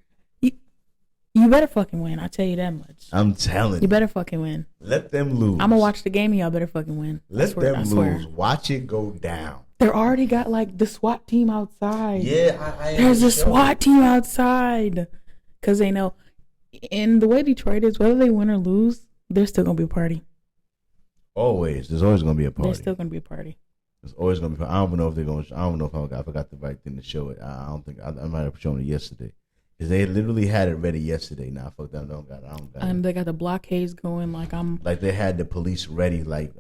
You better fucking win. I tell you that much. I'm telling You you. better fucking win. Let them lose. I'm gonna watch the game and y'all better fucking win. I Let swear, them I swear. lose. Watch it go down. They already got like the SWAT team outside. Yeah, I There's a SWAT team outside. Because they know. And the way Detroit is, whether they win or lose, there's still going to be a party. Always. There's always going to be a party. There's still going to be a party. There's always going to be. I don't know if they're going to. I don't know if I forgot the right thing to show it. I don't think I might have shown it yesterday because they literally had it ready yesterday. Nah, fuck that. I don't got And it. they got the blockades going Like they had the police ready, like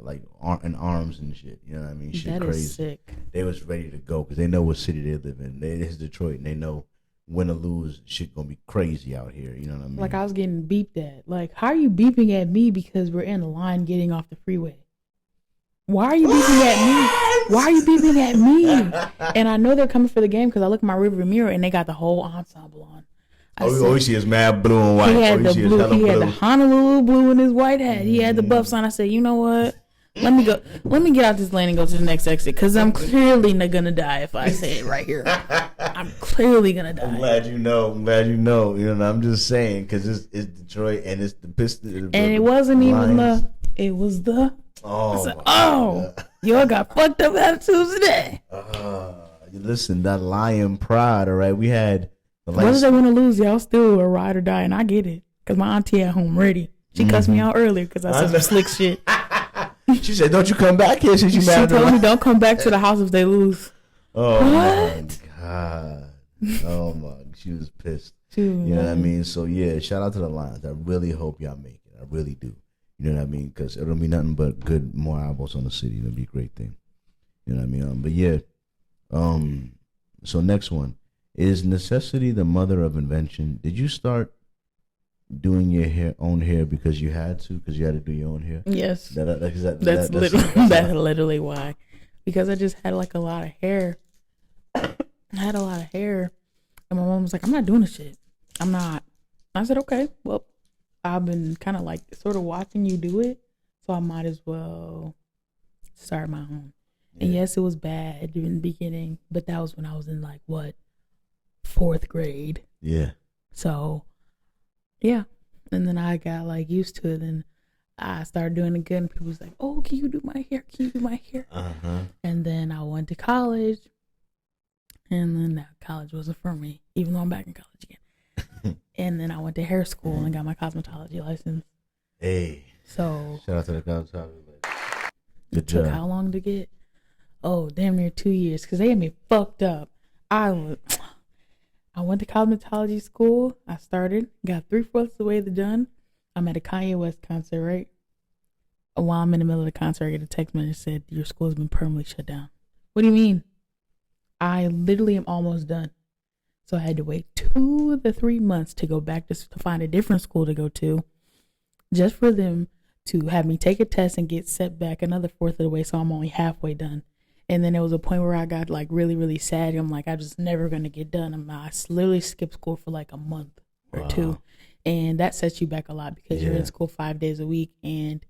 in arms and shit. You know what I mean? Shit that crazy. is sick. They was ready to go because they know what city they live in. It's Detroit, and they know win or lose, shit gonna be crazy out here. You know what I mean? Like I was getting beeped at. Like, how are you beeping at me because we're in a line getting off the freeway? Why are you beeping at me? Why are you beeping at me? And I know they're coming for the game because I look in my rearview mirror and they got the whole ensemble on. I said, you see his mad blue and white. he had you the see his blue. hella He had the blue. Honolulu blue in his white hat. He had the buffs on. I said, you know what? Let me go. Let me get out this lane and go to the next exit because I'm clearly not gonna die if I say it right here. I'm clearly gonna die. I'm glad you know. You know, I'm just saying because it's Detroit and it's the Pistons. And it wasn't even Lions. it was the. I Oh, said, my oh, God. y'all got fucked up attitudes today. Listen, that Lion pride. All right, we had the Whether last. they want to lose, y'all still a ride or die, and I get it because my auntie at home ready. She cussed me out earlier because I said some slick shit. She said, "Don't you come back here since you She mad at the told me Lions." don't come back to the house if they lose. Oh What? my God! Oh my, she was pissed. Dude, You know what I mean? So yeah, shout out to the Lions. I really hope y'all make it. I really do. You know what I mean? Because it'll be nothing but good, more eyeballs on the city. It'll be a great thing. You know what I mean? But yeah. So next one is necessity the mother of invention. Did you start doing your own hair because you had to? Because you had to do your own hair? Yes. That's That's literally why. Because I just had like a lot of hair. I had a lot of hair. And my mom was like, I'm not doing this shit. I'm not. I said, okay, well, I've been kind of like sort of watching you do it. So I might as well start my own. Yeah. And yes, it was bad in the beginning. But that was when I was in like, what, 4th grade. Yeah. So, yeah. And then I got like used to it. And I started doing it good. And people was like, oh, can you do my hair? Can you do my hair? And then I went to college. And then that college wasn't for me, even though I'm back in college again. And then I went to hair school and got my cosmetology license. Hey. So shout out to the cosmetology. It took how long to get? Oh, damn near 2 years because they had me fucked up. I went to cosmetology school. I started, got 3/4 of the way done. I'm at a Kanye West concert, right? While I'm in the middle of the concert, I get a text message that said, your school has been permanently shut down. What do you mean? I literally am almost done. So I had to wait 2 to 3 months to go back to find a different school to go to just for them to have me take a test and get set back another 1/4 of the way. So I'm only halfway done. And then there was a point where I got like really, really sad. I'm like, I'm just never going to get done. I literally skipped school for like a month or 2. And that sets you back a lot because you're in school 5 days a week and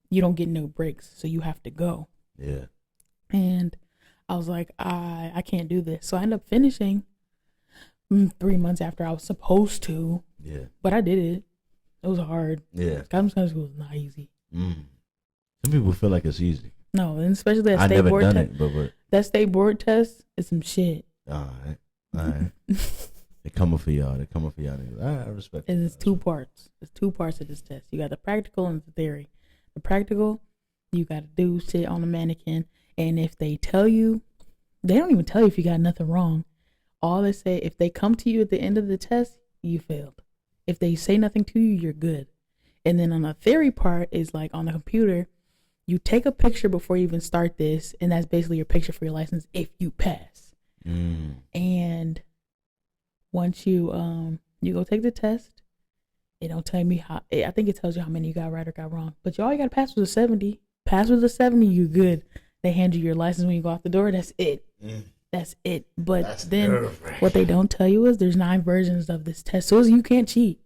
you don't get no breaks. So you have to go. Yeah. And I was like, I can't do this. So I ended up finishing 3 months after I was supposed to. Yeah. But I did it. It was hard. Yeah. Cosmetology school was not easy. Some people feel like it's easy. No, and especially that I state never board done test. it, but That state board test is some shit. all right. They coming for y'all. I respect it. And it's 2 parts. There's 2 parts of this test. You got the practical and the theory. The practical, you got to do shit on the mannequin. And if they tell you, they don't even tell you if you got nothing wrong. All they say, if they come to you at the end of the test, you failed. If they say nothing to you, you're good. And then on the theory part is like on the computer, you take a picture before you even start this. And that's basically your picture for your license if you pass. And once you go take the test, it don't tell me how. I think it tells you how many you got right or got wrong. But all you got to pass with a 70. Pass with a 70, you good. They hand you your license when you go out the door. That's it. That's it. But That's then nerve-wracking. what they don't tell you is there's 9 versions of this test. So you can't cheat.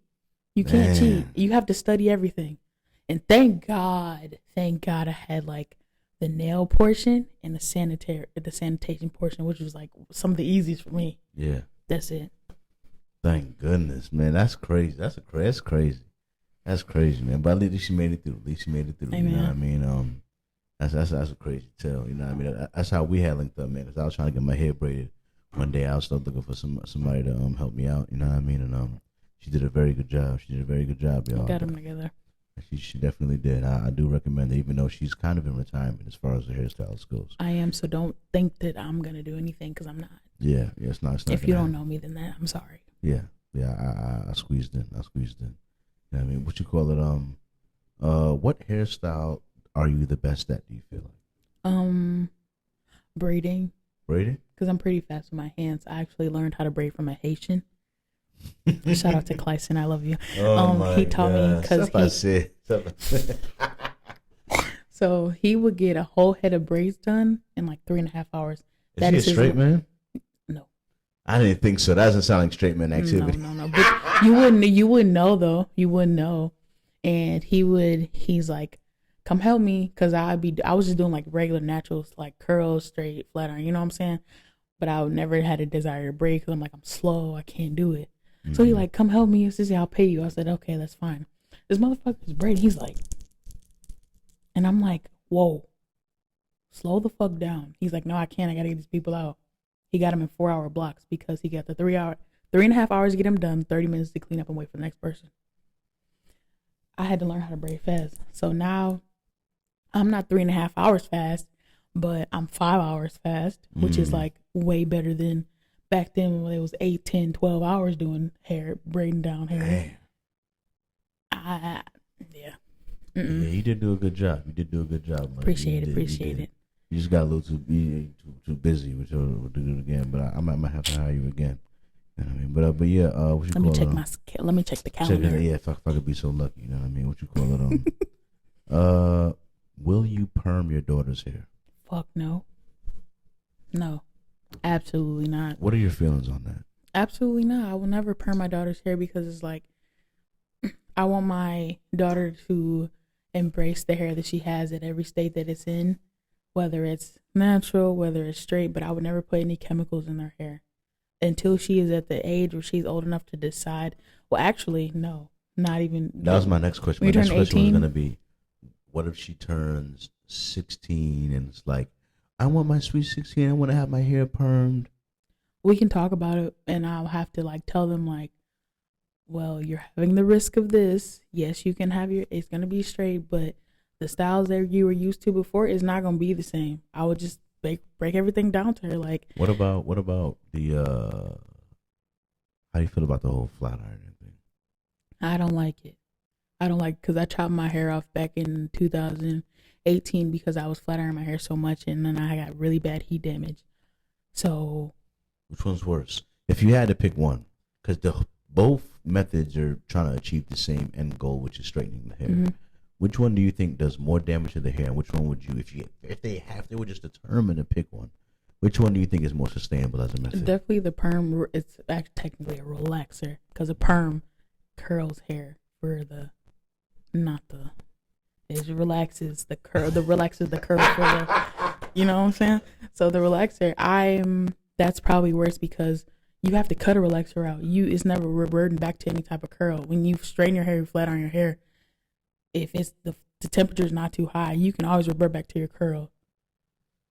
You can't cheat. You have to study everything. And thank God I had like the nail portion and the sanitation portion, which was like some of the easiest for me. Yeah. That's it. Thank goodness, man. That's crazy. That's crazy. That's crazy, man. But at least she made it through. Amen. You know what I mean? That's a crazy tale. You know what I mean? That's how we had linked up, man. Cause I was trying to get my hair braided. One day I was still looking for somebody to help me out. You know what I mean? And she did a very good job. Y'all. Got them together. She definitely did. I do recommend it, even though she's kind of in retirement as far as the hairstylist goes. I am, so don't think that I'm gonna do anything because I'm not. Yeah, it's not. If you don't know me, then I'm sorry. Yeah. I squeezed in. You know what I mean? What you call it? What hairstyle are you the best at? Do you feel like Braiding. braiding? Because I'm pretty fast with my hands. I actually learned how to braid from a Haitian. Shout out to Clyson, I love you. He taught me because so he would get a whole head of braids done in like 3.5 hours. Is he a straight man? No, I didn't think so. That doesn't sound like straight man activity. No. But you wouldn't know though. You wouldn't know. And he's like, come help me, because I was just doing like regular naturals, like curls, straight, flat iron. You know what I'm saying? But I never had a desire to braid because I'm like, I'm slow. I can't do it. Mm-hmm. So he like, come help me. Sissy, I'll pay you. I said, okay, that's fine. This motherfucker's braiding. He's like, and I'm like, whoa, slow the fuck down. He's like, no, I can't. I got to get these people out. He got them in 4-hour blocks because he got the 3.5 hours to get them done, 30 minutes to clean up and wait for the next person. I had to learn how to braid fast. So now I'm not 3.5 hours fast, but I'm 5 hours fast, which is like way better than back then when it was 8, 10, 12 hours doing hair, braiding down hair. Yeah. Yeah, you did do a good job. Man. Appreciate it. You just got a little too busy, which we'll do it again. But I might have to hire you again. You know what I mean? But yeah, what you let me check the calendar. If I could be so lucky, you know what I mean? What you call it? Will you perm your daughter's hair? Fuck no. No, absolutely not. What are your feelings on that? Absolutely not. I will never perm my daughter's hair because it's like, I want my daughter to embrace the hair that she has at every state that it's in, whether it's natural, whether it's straight, but I would never put any chemicals in her hair until she is at the age where she's old enough to decide. Well, actually, no, not even. That was my next question. My next question was going to be, what if she turns 16 and it's like, I want my sweet 16, I want to have my hair permed? We can talk about it, and I'll have to like tell them like, well, you're having the risk of this. Yes, you can have it's going to be straight, but the styles that you were used to before is not going to be the same. I would just break everything down to her. Like, what about the, how do you feel about the whole flat iron thing? I don't like it. Because I chopped my hair off back in 2018 because I was flat ironing my hair so much, and then I got really bad heat damage. So, which one's worse? If you had to pick one, because both methods are trying to achieve the same end goal, which is straightening the hair. Mm-hmm. Which one do you think does more damage to the hair, and which one would you, if they were just determined to pick one, which one do you think is more sustainable as a method? Definitely the perm. It's actually technically a relaxer because a perm curls hair for it relaxes the curl. Relaxes the curl for the, you know what I'm saying? So the relaxer, that's probably worse because you have to cut a relaxer out. It's never reverting back to any type of curl. When you straighten your hair, you flat iron your hair. If it's the temperature is not too high, you can always revert back to your curl.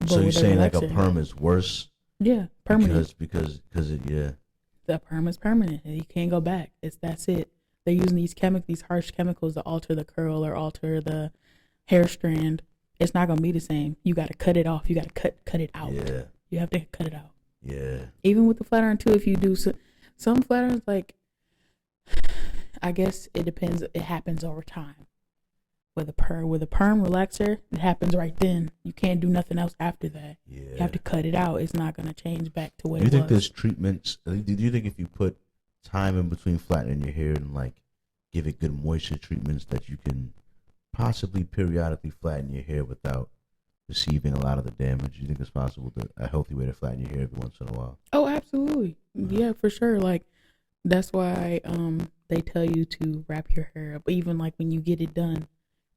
So you're saying like a perm is worse? Yeah, permanent. Because the perm is permanent. You can't go back. That's it. They're using these harsh chemicals to alter the curl or alter the hair strand. It's not gonna be the same. You got to cut it off. You got to cut it out. Yeah. You have to cut it out. Yeah. Even with the flat iron too, if you do some flat irons, like, I guess it depends. It happens over time. With a perm relaxer, it happens right then. You can't do nothing else after that. Yeah. You have to cut it out. It's not gonna change back to what Do you it think was. there's treatments? Do you think if you put time in between flattening your hair and like give it good moisture treatments that you can possibly periodically flatten your hair without receiving a lot of the damage? You think it's possible to a healthy way to flatten your hair every once in a while? Oh, absolutely. Yeah, for sure. Like that's why they tell you to wrap your hair up. Even like when you get it done,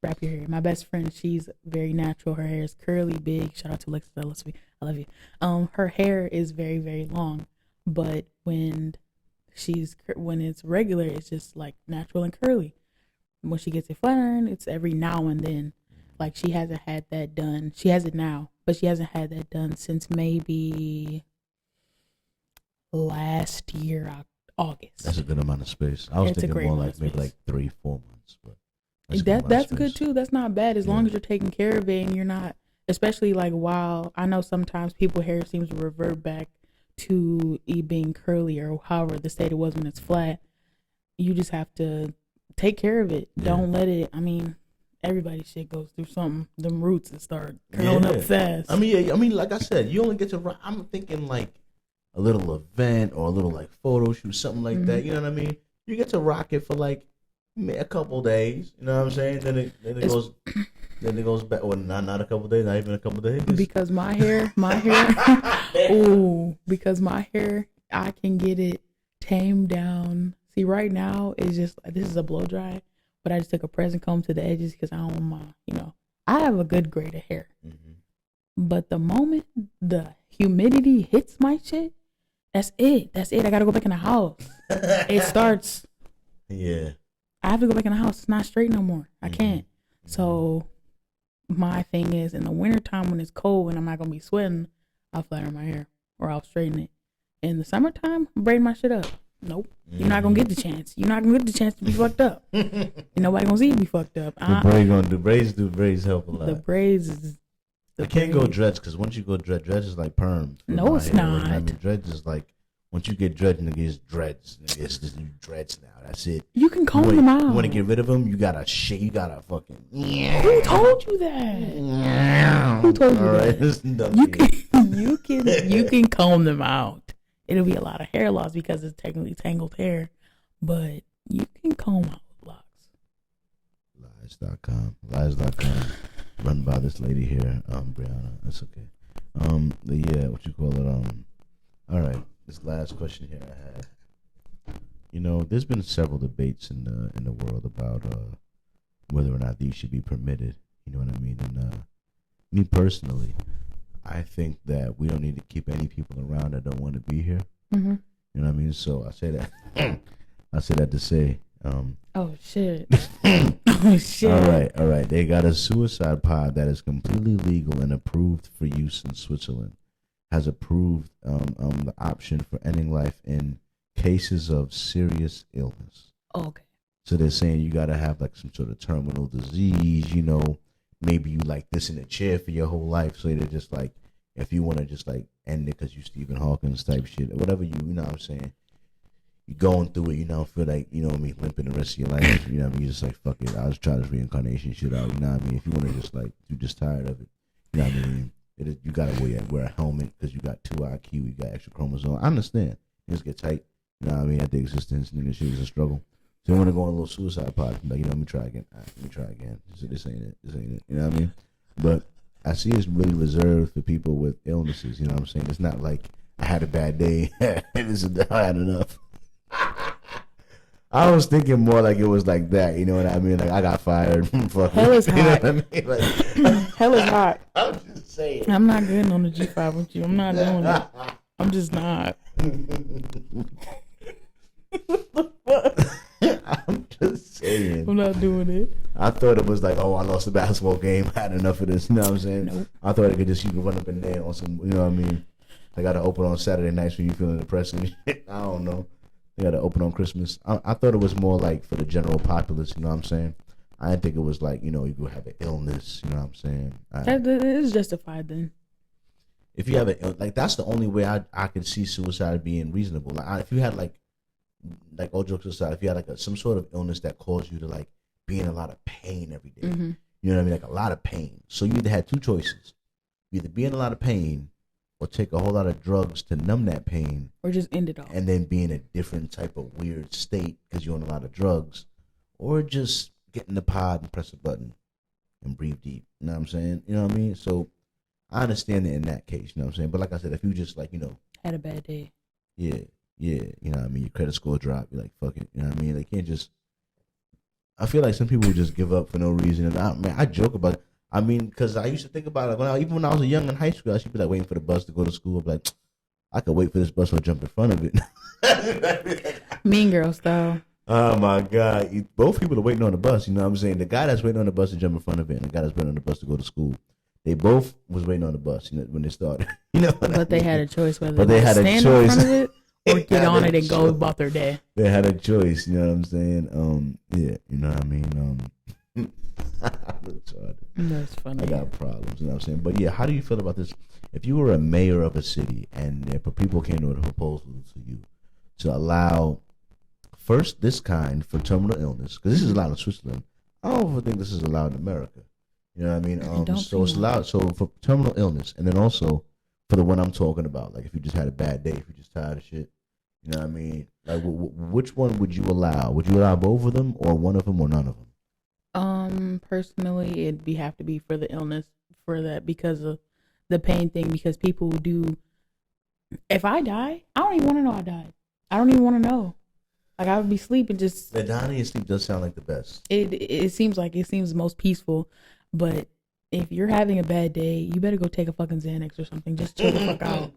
wrap your hair. My best friend, she's very natural. Her hair is curly, big. Shout out to Alexis. I love you. Her hair is very, very long, but when it's regular, it's just like natural and curly. When she gets it flattened, it's every now and then. Like she hasn't had that done. She has it now, but she hasn't had that done since maybe last year, August. That's a good amount of space. I was It's a thinking great more amount like of maybe space. like 3-4 months, but that's a good amount of That's good space. too. That's not bad as long Yeah. as you're taking care of it and you're not, especially like while I know sometimes people hair seems to revert back to it being curly or however the state it was when it's flat. You just have to take care of it. Yeah. Don't let it. I mean, everybody's shit goes through something. Them roots and start curling up fast. I mean, like I said, you only get to. I'm thinking like a little event or a little like photo shoot, something like that. You know what I mean? You get to rock it for like a couple days. You know what I'm saying? Then it goes back. Or not a couple days, not even a couple days. Because my hair, ooh, because my hair, I can get it tamed down. See, right now it's just this is a blow dry, but I just took a present comb to the edges because I don't want my, I have a good grade of hair. But the moment the humidity hits my shit, that's it. I gotta go back in the house. It starts. Yeah. I have to go back in the house. It's not straight no more. I can't. So my thing is in the wintertime when it's cold and I'm not gonna be sweating, I'll flatten my hair or I'll straighten it. In the summertime, I'm braiding my shit up. Nope. You're not gonna get the chance. You're not gonna get the chance to be fucked up. And nobody gonna see you be fucked up. The braids help a lot. The braids is I can't go dreads because once you go dreads is like perm. No, it's not. I mean, dreads is like once you get dreads, it gets dreads. It's just new dreads now. That's it. You can comb them out. You want to get rid of them? You gotta shake. You gotta fucking. Who told you that? Who told you that? You can comb them out. It'll be a lot of hair loss because it's technically tangled hair, but you can comb out locks. Lies.com. Run by this lady here, Brianna. That's okay. Yeah, what you call it? All right. This last question here I had. There's been several debates in the world about whether or not these should be permitted. You know what I mean? And me personally, I think that we don't need to keep any people around that don't want to be here. Mm-hmm. You know what I mean? So I say that. I say that to say. Oh shit! Oh shit! All right. They got a suicide pod that is completely legal and approved for use in Switzerland. Has approved the option for ending life in cases of serious illness. Okay. So they're saying you got to have like some sort of terminal disease. Maybe you like this in a chair for your whole life. So they're just like, if you want to just like end it because you Stephen Hawkins type shit, or whatever you know what I'm saying. You're going through it, feel like, limping the rest of your life. You know what I mean? You're just like, fuck it. I'll just try this reincarnation shit out. You know what I mean? If you want to just like, you're just tired of it. You know what I mean? You got to wear a helmet because you got 2 IQ. You got extra chromosome. I understand. Things get tight. You know what I mean? At the existence, nigga, shit is a struggle. So you want to go on a little suicide pod. Like, let me try again. All right, let me try again. So this ain't it. You know what I mean? But I see it's really reserved for people with illnesses. You know what I'm saying? It's not like I had a bad day. I had enough. I was thinking more like it was like that, you know what I mean? Like I got fired. Fuck Hell is hot. You know what I mean? Like, Hell is hot. I'm just saying. I'm not getting on the G5 with you. I'm not doing it. I'm just not. I'm just saying. I'm not doing it. I thought it was like, oh, I lost the basketball game. I had enough of this. You know what I'm saying? Nope. I thought it could just, you could run up and down on some, you know what I mean? They got to open on Saturday nights when you feeling depressed and shit. I don't know. They got to open on Christmas. I thought it was more like for the general populace, you know what I'm saying? I didn't think it was like, you could have an illness, you know what I'm saying? That is justified then. If you have like, that's the only way I could see suicide being reasonable. Like, if you had like all jokes aside, if you had like some sort of illness that caused you to like be in a lot of pain every day. Mm-hmm. You know what I mean? Like a lot of pain. So you either had two choices: either be in a lot of pain, or take a whole lot of drugs to numb that pain, Or just end it all. and then be in a different type of weird state because you're on a lot of drugs, or just get in the pod and press a button and breathe deep. You know what I'm saying? You know what I mean? So I understand it in that case. You know what I'm saying? But like I said, if you just like, Had a bad day. yeah, you know what I mean? Your credit score drop. You're like, fuck it. You know what I mean? They can't just. I feel like some people would just give up for no reason. And I joke about it. I mean, because I used to think about it even when I was young in high school. I should be like waiting for the bus to go to school. I'd be like, I could wait for this bus or jump in front of it. Mean Girl style. Oh my God! Both people are waiting on the bus. You know what I'm saying? The guy that's waiting on the bus to jump in front of it, and the guy that's waiting on the bus to go to school. They both was waiting on the bus, when they started. You know, But they had a choice whether But they they had a stand choice. in front of it or get had on a it and go choice. about their day. They had a choice. You know what I'm saying? Yeah. You know what I mean? It's hard. That's I funny. got problems. You know what I'm saying? But yeah, how do you feel about this? If you were a mayor of a city and if people came to a proposal to you to allow first this kind for terminal illness, because this is allowed in Switzerland. I don't think this is allowed in America. You know what I mean? don't So it's think- allowed. So for terminal illness, and then also for the one I'm talking about, like if you just had a bad day, if you're just tired of shit. You know what I mean? Like, which one would you allow? Would you allow both of them, or one of them, or none of them? Personally, it'd have to be for the illness, for that, because of the pain thing. Because people do. If I die, I don't even want to know I died. I don't even want to know. Like, I would be sleeping just. The dying in sleep does sound like the best. It seems like it seems most peaceful, but if you're having a bad day, you better go take a fucking Xanax or something. Just chill the fuck out.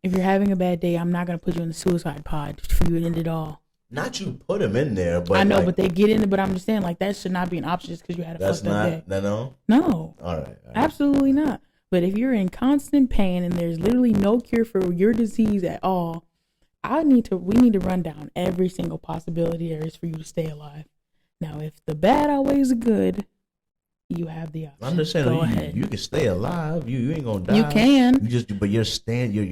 If you're having a bad day, I'm not gonna put you in the suicide pod for you to end it all. Not you put them in there, but I know, like, but they get in it. But I'm just saying, like, that should not be an option just because you had a that's fucked up day. not. No. No, All right. absolutely not. But if you're in constant pain and there's literally no cure for your disease at all, we need to run down every single possibility there is for you to stay alive. Now, if the bad outweighs the good, you have the option. I'm just saying, Go ahead. you can stay alive. You ain't gonna die. You can. You just, but your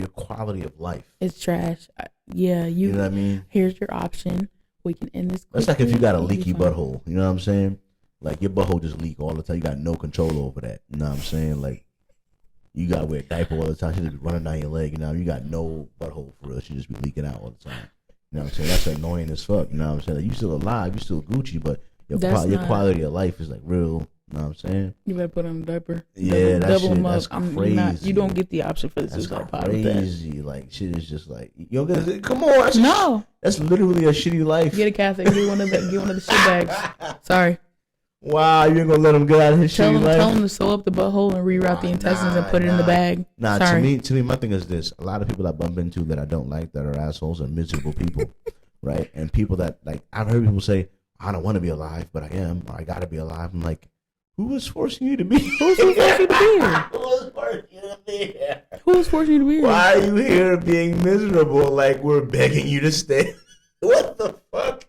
quality of life. It's trash. Yeah, You know what I mean? Here's your option. We can end this. That's like if you quickly. got a It'll be leaky fine. butthole. You know what I'm saying? Like your butthole just leak all the time. You got no control over that. You know what I'm saying? Like you gotta wear a diaper all the time. She just be running down your leg. You know, you got no butthole for real. She just be leaking out all the time. You know what I'm saying? That's annoying as fuck. You know what I'm saying? Like, you still alive. You still Gucci, but your That's your not- quality of life is like real. You know what I'm saying? You better put on a diaper. Yeah, that double shit, them up. that's You're not, crazy. you don't get the option for the That's suicide pod with that. crazy. Like shit is just like you don't get. Come on, that's No, that's literally a shitty life. get a catheter. Get one of the shit bags. Sorry. Wow, you ain't gonna let him get out of his Tell shitty life. him to sew up the butthole and reroute the intestines and put it in the bag. Nah, Sorry. to me, my thing is this: a lot of people I bump into that I don't like, that are assholes, are miserable people, right? And people that like, I've heard people say, "I don't want to be alive, but I am, or I gotta be alive." I'm like, who was forcing you to be? Who's forcing you to be here? Who was forcing you to be here? Who's forcing you to be here? Why are you here being miserable? Like we're begging you to stay. What the fuck?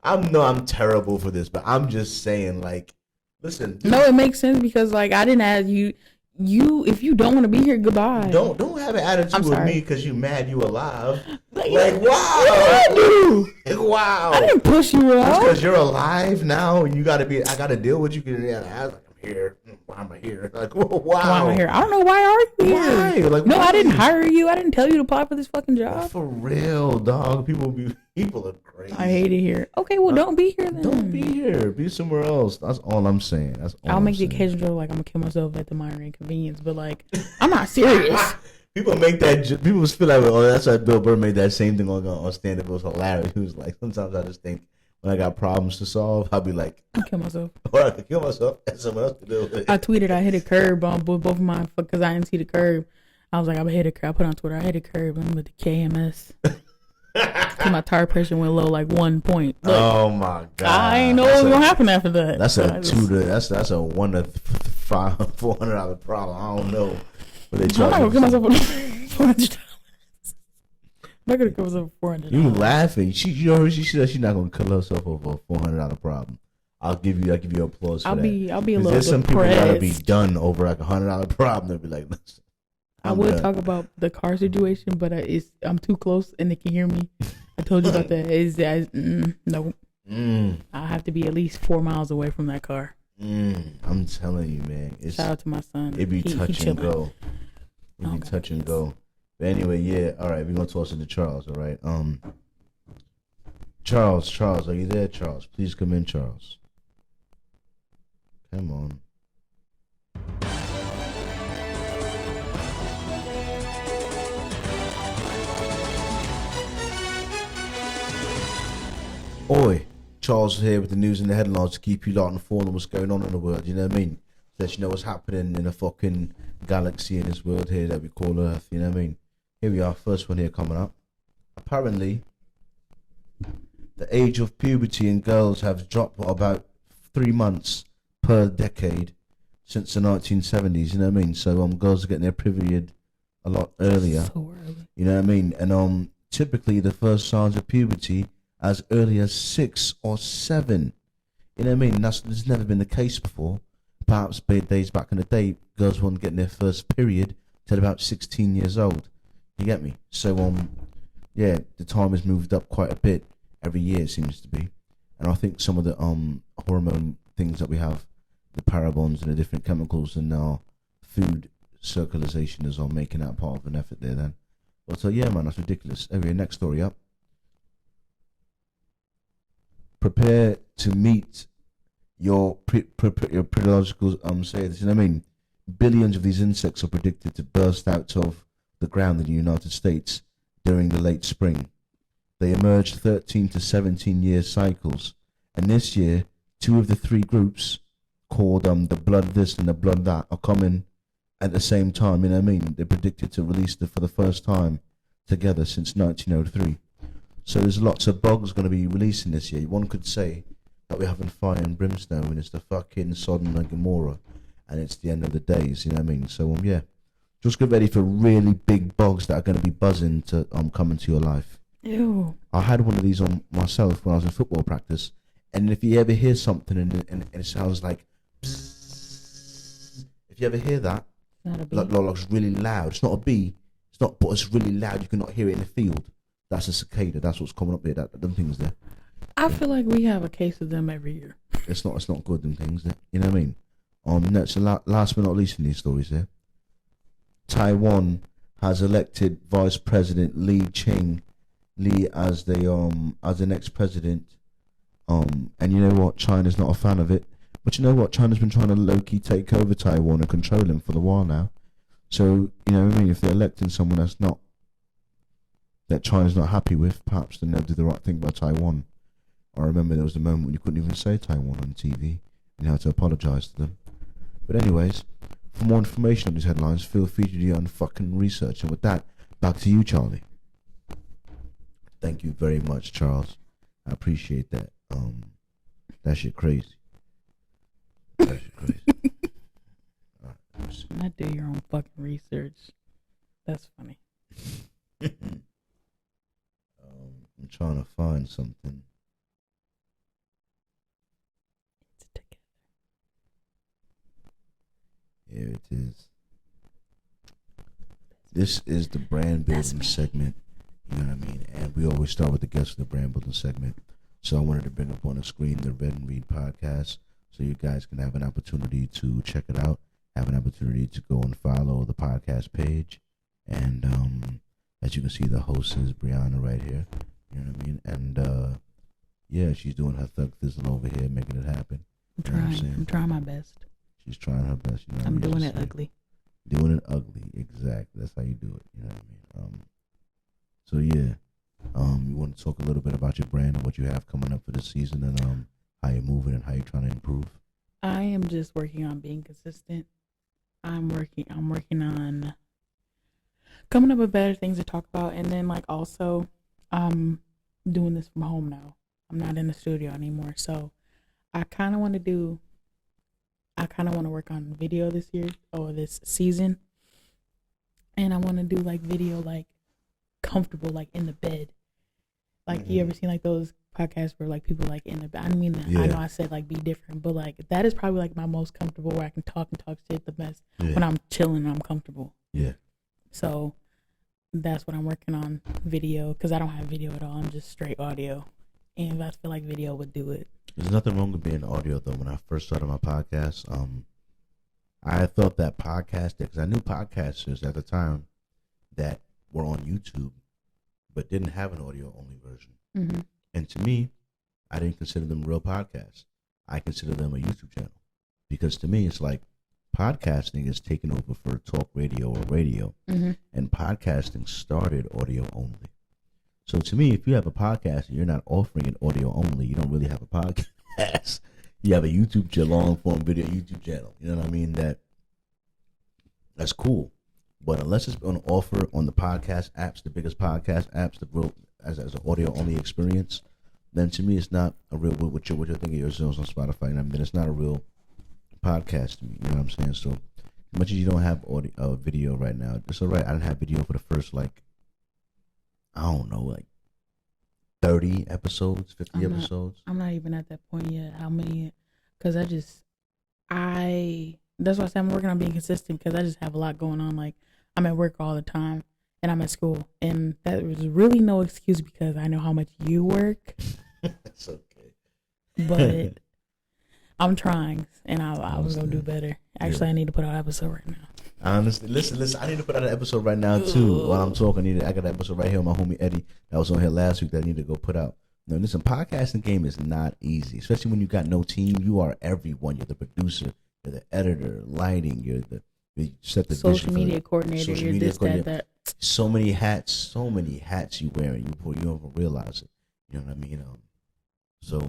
I'm terrible for this, but I'm just saying, like, listen. No, it makes sense because like I didn't ask you. If you don't want to be here, goodbye. Don't have an attitude I'm with sorry. me because you mad you alive. Like, Like, what wow, did I do? wow. I didn't push you Just out. because you're alive now, and I gotta deal with you. Cause I was like, I'm here. Why am I here? Like, wow. Why am I here? I don't know why are you here. Why? Like, No, why? I didn't hire you. I didn't tell you to apply for this fucking job. For real, dog. People are crazy. I hate it here. Okay, well, don't be here then. Don't be here. Be somewhere else. That's all I'm saying. That's all I'll I'm make the saying. occasional joke like I'm gonna kill myself at the minor inconvenience, but like I'm not serious. People make that. People feel like, oh, that's why Bill Burr made that same thing on stand up. It was hilarious. He was like, sometimes I just think when I got problems to solve, I'll be like, I'll kill myself. or I could kill myself and someone else could do it. I tweeted I hit a curb on both of mine because I didn't see the curb. I was like, I'm gonna hit a curb. I put on Twitter, I hit a curb. I'm with the KMS. So my tire pressure went low like 1 point. Look, Oh my god! I ain't know what was gonna happen after that. That's So a I just- $2 to that's a $1 to $400 problem. I don't know, but they I'm not charge. gonna kill you. myself for $400. I'm not gonna kill myself for $400. You laughing? She said she's not gonna kill herself over a $400 problem. I'll give you applause for I'll that. be a 'Cause little there's some people that'll be depressed. done over like $100 problem. They'll be like, listen, I I'm would done. talk about the car situation, but I'm too close and they can hear me. I told you about that. No. I have to be at least 4 miles away from that car. I'm telling you, man. Shout out to my son. It be He touch and chilling. go. It be touch and go. But anyway, yeah. All right, we're gonna toss it to Charles. All right. Charles, are you there, Charles? Please come in, Charles. Come on. Oi, Charles here with the news and the headlines to keep you lot informed on what's going on in the world. You know what I mean? Let you know what's happening in a fucking galaxy in this world here that we call Earth. You know what I mean? Here we are, first one here coming up. Apparently, the age of puberty in girls have dropped by about 3 months per decade since the 1970s. You know what I mean? So girls are getting their period a lot earlier. So early. You know what I mean? And typically the first signs of puberty as early as 6 or 7. You know what I mean? There's never been the case before. Perhaps days back in the day, girls weren't getting their first period till about 16 years old. You get me? So yeah, the time has moved up quite a bit every year, it seems to be. And I think some of the hormone things that we have, the parabens and the different chemicals and our food circulation is all making that part of an effort there then. But yeah, man, that's ridiculous. Anyway, next story up. Prepare to meet your preological say this, you know what I mean? Billions of these insects are predicted to burst out of the ground in the United States during the late spring. They emerge 13 to 17 year cycles, and this year 2 of the 3 groups called the blood this and the blood that are coming at the same time. You know what I mean? They're predicted to release them for the first time together since 1903. So there's lots of bugs going to be releasing this year. One could say that we're having fire and brimstone and it's the fucking Sodom and Gomorrah and it's the end of the days, you know what I mean? So yeah, just get ready for really big bugs that are going to be buzzing to come into your life. Ew. I had one of these on myself when I was in football practice, and if you ever hear something and it sounds like psst, if you ever hear that, Not a bee. like it's really loud. It's not a bee. It's not, but it's really loud. You cannot hear it in the field. That's a cicada. That's what's coming up here. Them things there. I feel like we have a case of them every year. It's not good. Them things there. You know what I mean? No, so last but not least in these stories there, Taiwan has elected Vice President Lee Ching-li as the next president. And you know what? China's not a fan of it. But you know what? China's been trying to low-key take over Taiwan and control him for a while now. So, you know what I mean? If they're electing someone that China's not happy with, perhaps then they'll do the right thing by Taiwan. I remember there was a moment when you couldn't even say Taiwan on TV. You had to apologize to them. But anyways, for more information on these headlines, feel free to do your own fucking research. And with that, back to you, Charlie. Thank you very much, Charles. I appreciate that. That shit crazy. That shit crazy. Not do your own fucking research. That's funny. I'm trying to find something. It's together. Here it is. This is the brand building segment. You know what I mean? And we always start with the guest of the brand building segment. So I wanted to bring up on the screen the Red and Read podcast so you guys can have an opportunity to check it out, have an opportunity to go and follow the podcast page. And as you can see, the host is Brianna right here. You know what I mean? And yeah, she's doing her thug thizzle over here, making it happen. I'm trying my best. She's trying her best. You know I'm what I mean? doing it Just ugly. doing it ugly, exactly. That's how you do it. You know what I mean? So yeah, you want to talk a little bit about your brand and what you have coming up for this season, and how you're moving and how you're trying to improve. I am just working on being consistent. I'm working on coming up with better things to talk about, and then like also, I'm doing this from home now. I'm not in the studio anymore, so I kind of want to work on video this year or this season, and I want to do like video like comfortable, like in the bed. Like you ever seen like those podcasts where like people like in the bed? I mean, Yeah. I know I said like be different, but like that is probably like my most comfortable where I can talk shit the best when I'm chilling and I'm comfortable. Yeah. So that's what I'm working on, video, because I don't have video at all. I'm just straight audio, and I feel like video would do it. There's nothing wrong with being audio though. When I first started my podcast, I thought that podcasting, because I knew podcasters at the time that were on YouTube, but didn't have an audio only version. Mm-hmm. And to me, I didn't consider them real podcasts. I consider them a YouTube channel, because to me, it's like podcasting is taking over for talk radio or radio, Mm-hmm. and podcasting started audio only. So to me, if you have a podcast and you're not offering it audio only, you don't really have a podcast. You have a YouTube long form video YouTube channel. You know what I mean? That's cool. But unless it's on offer on the podcast apps, the biggest podcast apps, the real as an audio only experience, then to me it's not a real what you're thinking of yourselves on Spotify. And I mean, then it's not a real podcast to me. You know what I'm saying? So as much as you don't have audio video right now, it's all right. I didn't have video for the first I don't know, 30 episodes, 50 episodes. I'm not even at that point yet. How many? Because that's why I say I'm working on being consistent, because I just have a lot going on. Like, I'm at work all the time and I'm at school, and that was really no excuse because I know how much you work. That's okay. But I'm trying, and I was going to do better. Actually, Yeah. I need to put out an episode right now. Honestly, listen. I need to put out an episode right now too. While I'm talking, I got an episode right here with my homie Eddie that was on here last week that I need to go put out. Now, listen, podcasting game is not easy, especially when you got no team. You are everyone. You're the producer, you're the editor, lighting, you set the Social vision media coordinator, social you're media this, coordinator. that. So many hats you wearing. You don't even realize it. You know what I mean? So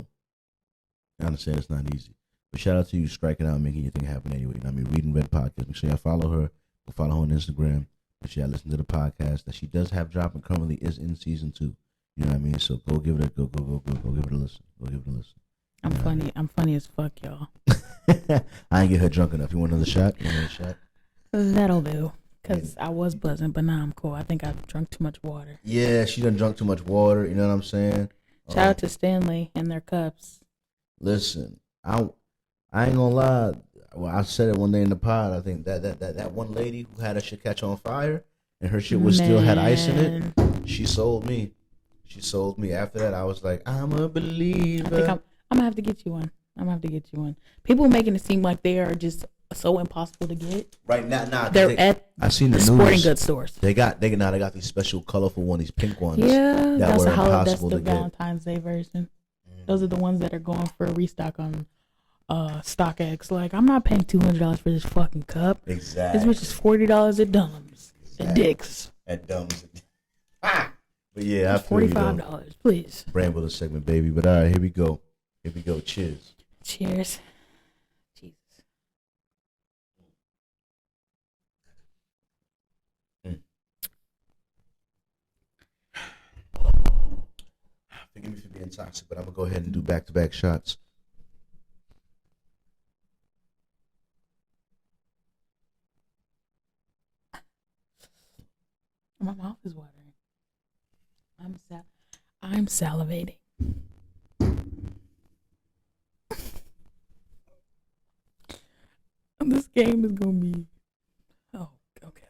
I understand it's not easy. But shout out to you striking out and making your thing happen anyway. You know what I mean? Reading Red Podcast. Make sure y'all follow her. Go follow her on Instagram. Make sure y'all listen to the podcast that she does have dropping. Currently is in season 2. You know what I mean? So go give it a go give it a listen. Go give it a listen. I'm funny. I'm funny as fuck, y'all. I ain't get her drunk enough. You want another shot? You want another shot? That'll do. Because I was buzzing, but now I'm cool. I think I've drunk too much water. Yeah, she done drunk too much water. You know what I'm saying? Shout out to Stanley and their cups. Listen, I ain't gonna lie. Well, I said it one day in the pod. I think that one lady who had her shit catch on fire and her shit was still had ice in it. She sold me. She sold me. After that, I was like, I'm a believer. I think I'm gonna have to get you one. People making it seem like they are just so impossible to get. Right now, They're at I seen the sporting news. goods stores. They got these special colorful ones, these pink ones. Yeah, that that's were that's impossible the to get. Valentine's Day version. Those are the ones that are going for a restock on StockX. Like, I'm not paying $200 for this fucking cup. Exactly. This bitch is $40 at Dunham's. At Dick's. At Dumbs. But yeah, I feel you, though. $45, please. Bramble segment, baby. But all right, here we go. Cheers. Cheers. Jesus. Forgive me for being toxic, but I'm gonna go ahead and do back-to-back shots. My mouth is watering. I'm salivating. This game is gonna be. Oh, okay.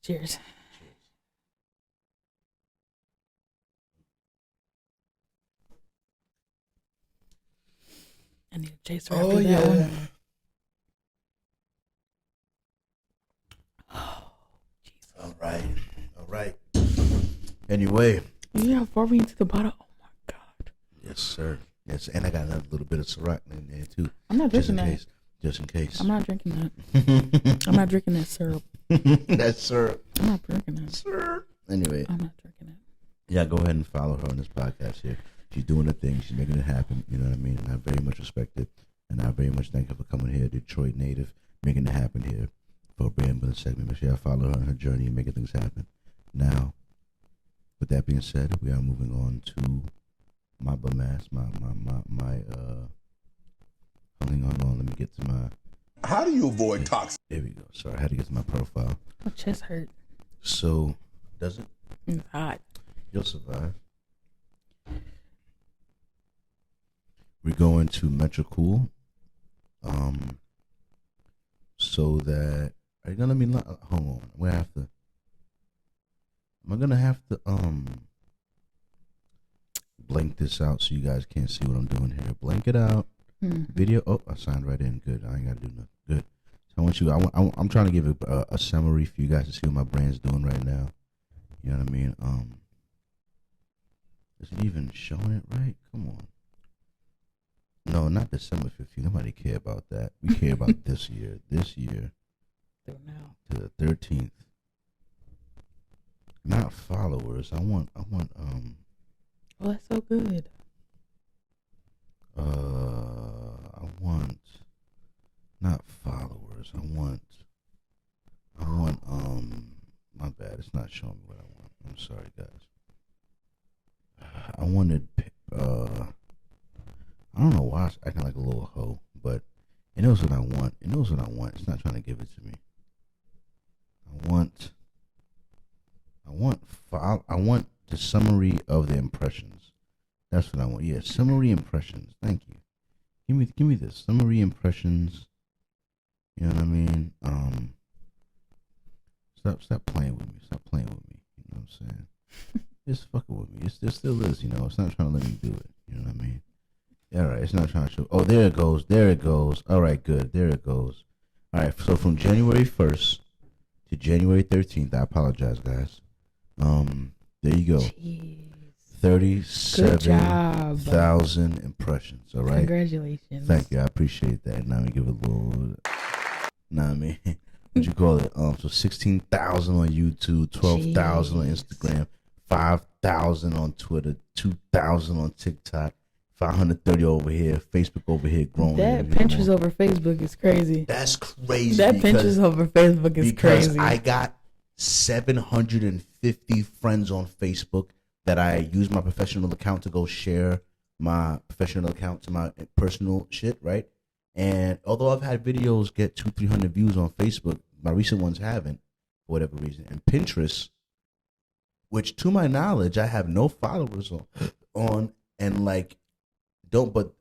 Cheers. I need a chaser after that one. Oh, Jesus. All right. Anyway. You know how far we into the bottle? Oh my God. Yes, sir. Yes, and I got another little bit of Ciroc in there too. I'm not drinking that. Just in case. I'm not drinking that. I'm not drinking that syrup. That's syrup. I'm not drinking that. Syrup. Anyway. I'm not drinking it. Yeah, go ahead and follow her on this podcast here. She's doing her thing. She's making it happen. You know what I mean? And I very much respect it. And I very much thank her for coming here, Detroit native, making it happen here for a Bramble segment. Make sure I follow her on her journey and making things happen. Now, with that being said, we are moving on to my bum ass, hold on, let me get to my. How do you avoid toxic? There we go. Sorry, I had to get to my profile. My chest hurt. So, does it? It's hot. You'll survive. We're going to Metrocool. So that are you gonna be? Hold on. We have to. Am I gonna have to? blank this out so you guys can't see what I'm doing here. Blank it out. Video. Oh, I signed right in. Good. I ain't got to do nothing. Good. So I want you. I'm trying to give a summary for you guys to see what my brand's doing right now. You know what I mean? Is it even showing it right? Come on. No, not December 15th. Nobody care about that. We care about this year. This year. Now. To the 13th. Not followers. I want. Oh, that's so good. I want not followers. I want. My bad. It's not showing me what I want. I'm sorry, guys. I wanted. I don't know why I was acting like a little hoe, but it knows what I want. It knows what I want. It's not trying to give it to me. I want the summary of the impressions. That's what I want. Yeah, summary impressions. Thank you. Give me this summary impressions. You know what I mean? Stop playing with me. Stop playing with me. You know what I'm saying? Just fucking with me. It still is. You know, it's not trying to let me do it. You know what I mean? All right, it's not trying to show. Oh, there it goes. There it goes. All right, good. There it goes. All right, so from January 1st to January 13th, I apologize, guys. There you go. Jeez. 37,000 impressions. All right. Congratulations. Thank you. I appreciate that. Now we give a little. Nah, I mean, what you call it? So 16,000 on YouTube, 12,000 on Instagram, 5,000 on Twitter, 2,000 on TikTok. 530 over here, Facebook over here, growing. That Pinterest over Facebook is crazy. That's crazy. That Pinterest over Facebook is because crazy. I got 750 friends on Facebook that I use my professional account to go share my professional account to my personal shit, right? And although I've had videos get 200-300 views on Facebook, my recent ones haven't, for whatever reason. And Pinterest, which to my knowledge I have no followers on and like. But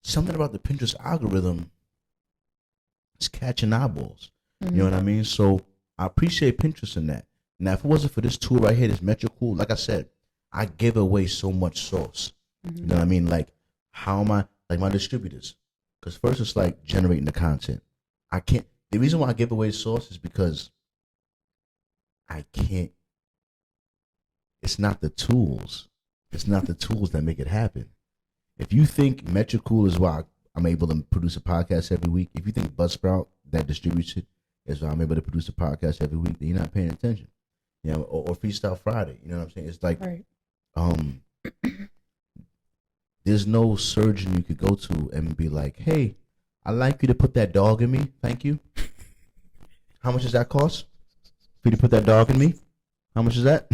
something about the Pinterest algorithm is catching eyeballs. Mm-hmm. You know what I mean? So I appreciate Pinterest in that. Now, if it wasn't for this tool right here, this Metricool, like I said, I give away so much sauce. Mm-hmm. You know what I mean? Like, how am I, like my distributors? Because first it's like generating the content. I can't, the reason why I give away sauce is because I can't, it's not the tools. It's not the tools that make it happen. If you think Metricool is why I'm able to produce a podcast every week, if you think Buzzsprout that distributes it is why I'm able to produce a podcast every week, then you're not paying attention. You know, or Freestyle Friday. You know what I'm saying? It's like, right. There's no surgeon you could go to and be like, hey, I'd like you to put that dog in me. Thank you. How much does that cost? For you to put that dog in me? How much is that?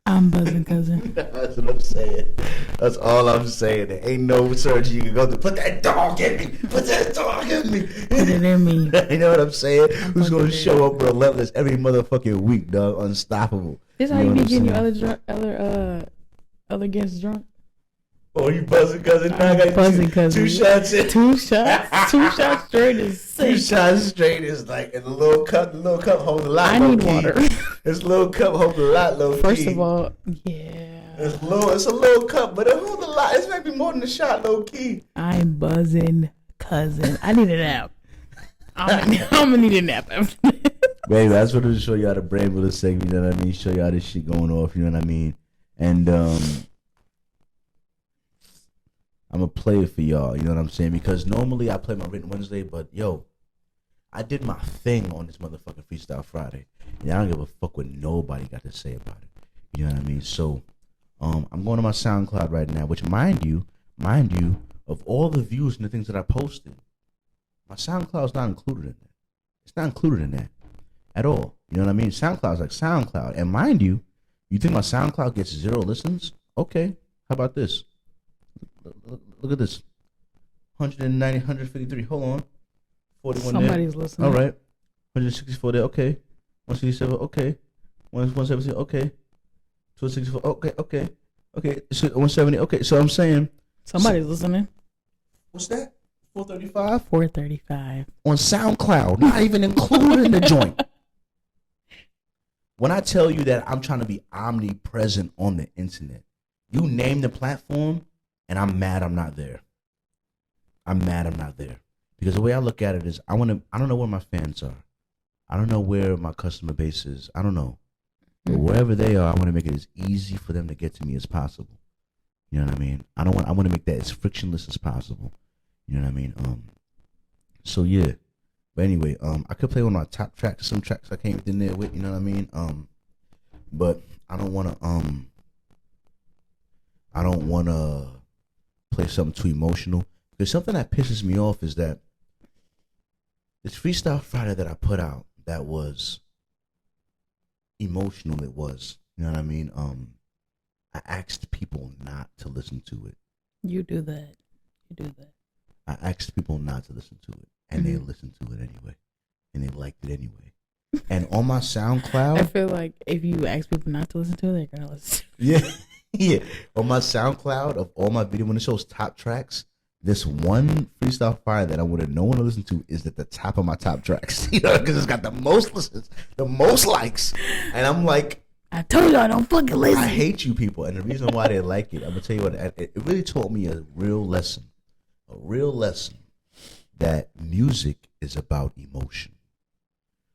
I'm buzzing, cousin. That's what I'm saying. That's all I'm saying. There ain't no surgery you can go to. Put that dog in me. Put that dog in me. Put it in me. You know what I'm saying? Who's going to show up relentless every motherfucking week, dog? Unstoppable. This how you be getting your other guests drunk? Oh, you buzzing, cousin? I got buzzing, cousin. 2 shots in. 2 shots. 2 shots straight is sick. 2 shots straight is like, and the little cup holds a lot. I need water. This little cup holds a lot, low First key. of all, yeah. It's a little cup, but it holds a lot. It's maybe more than a shot, low key. I'm buzzing, cousin. I need a nap. I'm gonna need a nap after this. Baby, I just wanted to show you how the brand with a segment, you know what I mean? Show you how this shit going off, you know what I mean? And I'm going to play it for y'all, you know what I'm saying? Because normally I play my Written Wednesday, but yo, I did my thing on this motherfucking Freestyle Friday. And I don't give a fuck what nobody got to say about it. You know what I mean? So I'm going to my SoundCloud right now, which mind you, of all the views and the things that I posted, my SoundCloud's not included in that. It's not included in that at all. You know what I mean? SoundCloud's like SoundCloud. And mind you, you think my SoundCloud gets 0 listens? Okay, how about this? Look at this. 190, 153. Hold on. 41 Somebody's there. listening. All right. 164 there. Okay. 167. Okay. 170. Okay. 264. Okay. So 170. Okay. So I'm saying. Somebody's listening. What's that? 435? 435. On SoundCloud. Not even included in the joint. when I tell you that I'm trying to be omnipresent on the internet, you name the platform, and I'm mad I'm not there. I'm mad I'm not there. Because the way I look at it is I don't know where my fans are. I don't know where my customer base is. I don't know. But wherever they are, I want to make it as easy for them to get to me as possible. You know what I mean? I want to make that as frictionless as possible. You know what I mean? So yeah. But anyway, I could play one of my top tracks, some tracks I came in there with, you know what I mean? But I don't wanna play something too emotional. Because something that pisses me off is that this Freestyle Friday that I put out that was emotional, it was. You know what I mean? I asked people not to listen to it. You do that. I asked people not to listen to it. And they listened to it anyway. And they liked it anyway. And on my SoundCloud. I feel like if you ask people not to listen to it, they're going to listen. Yeah. Yeah. On my SoundCloud of all my video, when it shows top tracks, this one Freestyle Fire that I wanted no one to listen to is at the top of my top tracks. You know, because it's got the most listens, the most likes. And I'm like, I told y'all don't fucking listen. I hate you people. And the reason why they like it, I'm going to tell you what, it really taught me a real lesson. A real lesson that music is about emotion.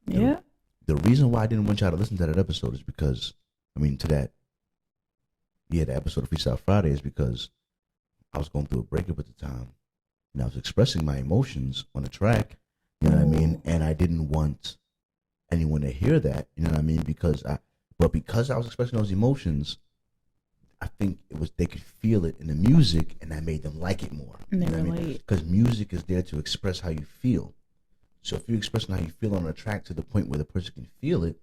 Yeah. The reason why I didn't want y'all to listen to that episode is because, the episode of Freestyle Friday is because I was going through a breakup at the time. And I was expressing my emotions on the track, you know what I mean? And I didn't want anyone to hear that, you know what I mean? Because I was expressing those emotions, I think they could feel it in the music, and that made them like it more. And they you know what I mean? relate. Because music is there to express how you feel. So if you're expressing how you feel on a track to the point where the person can feel it,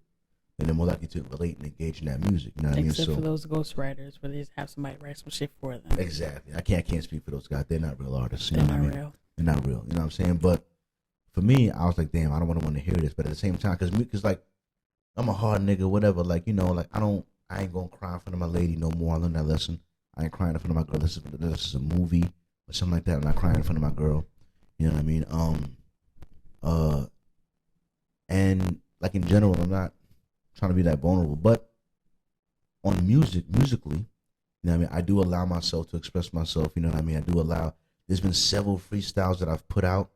then they're more likely to relate and engage in that music. You know what I mean? Except for those ghostwriters where they just have somebody write some shit for them. Exactly. I can't speak for those guys. They're not real artists. You They're know what I not mean? real. They're not real. You know what I'm saying? But for me, I was like, damn, I don't want to hear this. But at the same time, because like, I'm a hard nigga, whatever. Like, you know, like I ain't gonna cry in front of my lady no more. I learned that lesson. I ain't crying in front of my girl. This is a movie or something like that. I'm not crying in front of my girl. You know what I mean? And like in general, I'm not trying to be that vulnerable. But on musically, you know what I mean? I do allow myself to express myself. You know what I mean? There's been several freestyles that I've put out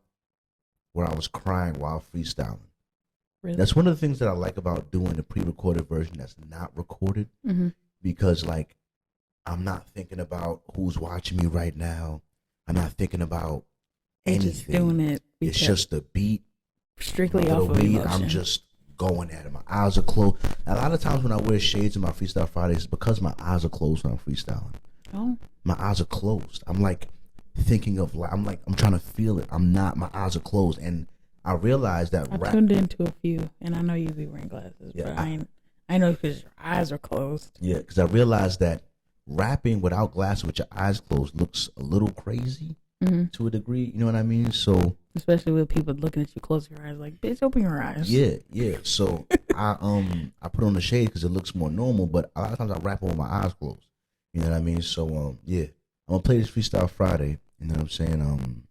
where I was crying while freestyling. Really? That's one of the things that I like about doing the pre-recorded version that's not recorded, because like I'm not thinking about who's watching me right now. I'm not thinking about anything. Just doing it. It's just the beat. Strictly a off little of beat. emotion. I'm just going at it. My eyes are closed. And a lot of times when I wear shades in my Freestyle Fridays, it's because my eyes are closed when I'm freestyling. Oh. My eyes are closed. I'm like thinking of I'm trying to feel it. My eyes are closed, and I realized that I tuned into a few, and I know you be wearing glasses, Yeah, but I know because your eyes are closed. Yeah, because I realized that rapping without glasses with your eyes closed looks a little crazy to a degree. You know what I mean? So especially with people looking at you, close your eyes, like, bitch, open your eyes. yeah. So I put on the shade because it looks more normal, but a lot of times I rap with my eyes closed. You know what I mean? So yeah, I'm gonna play this Freestyle Friday. You know what I'm saying?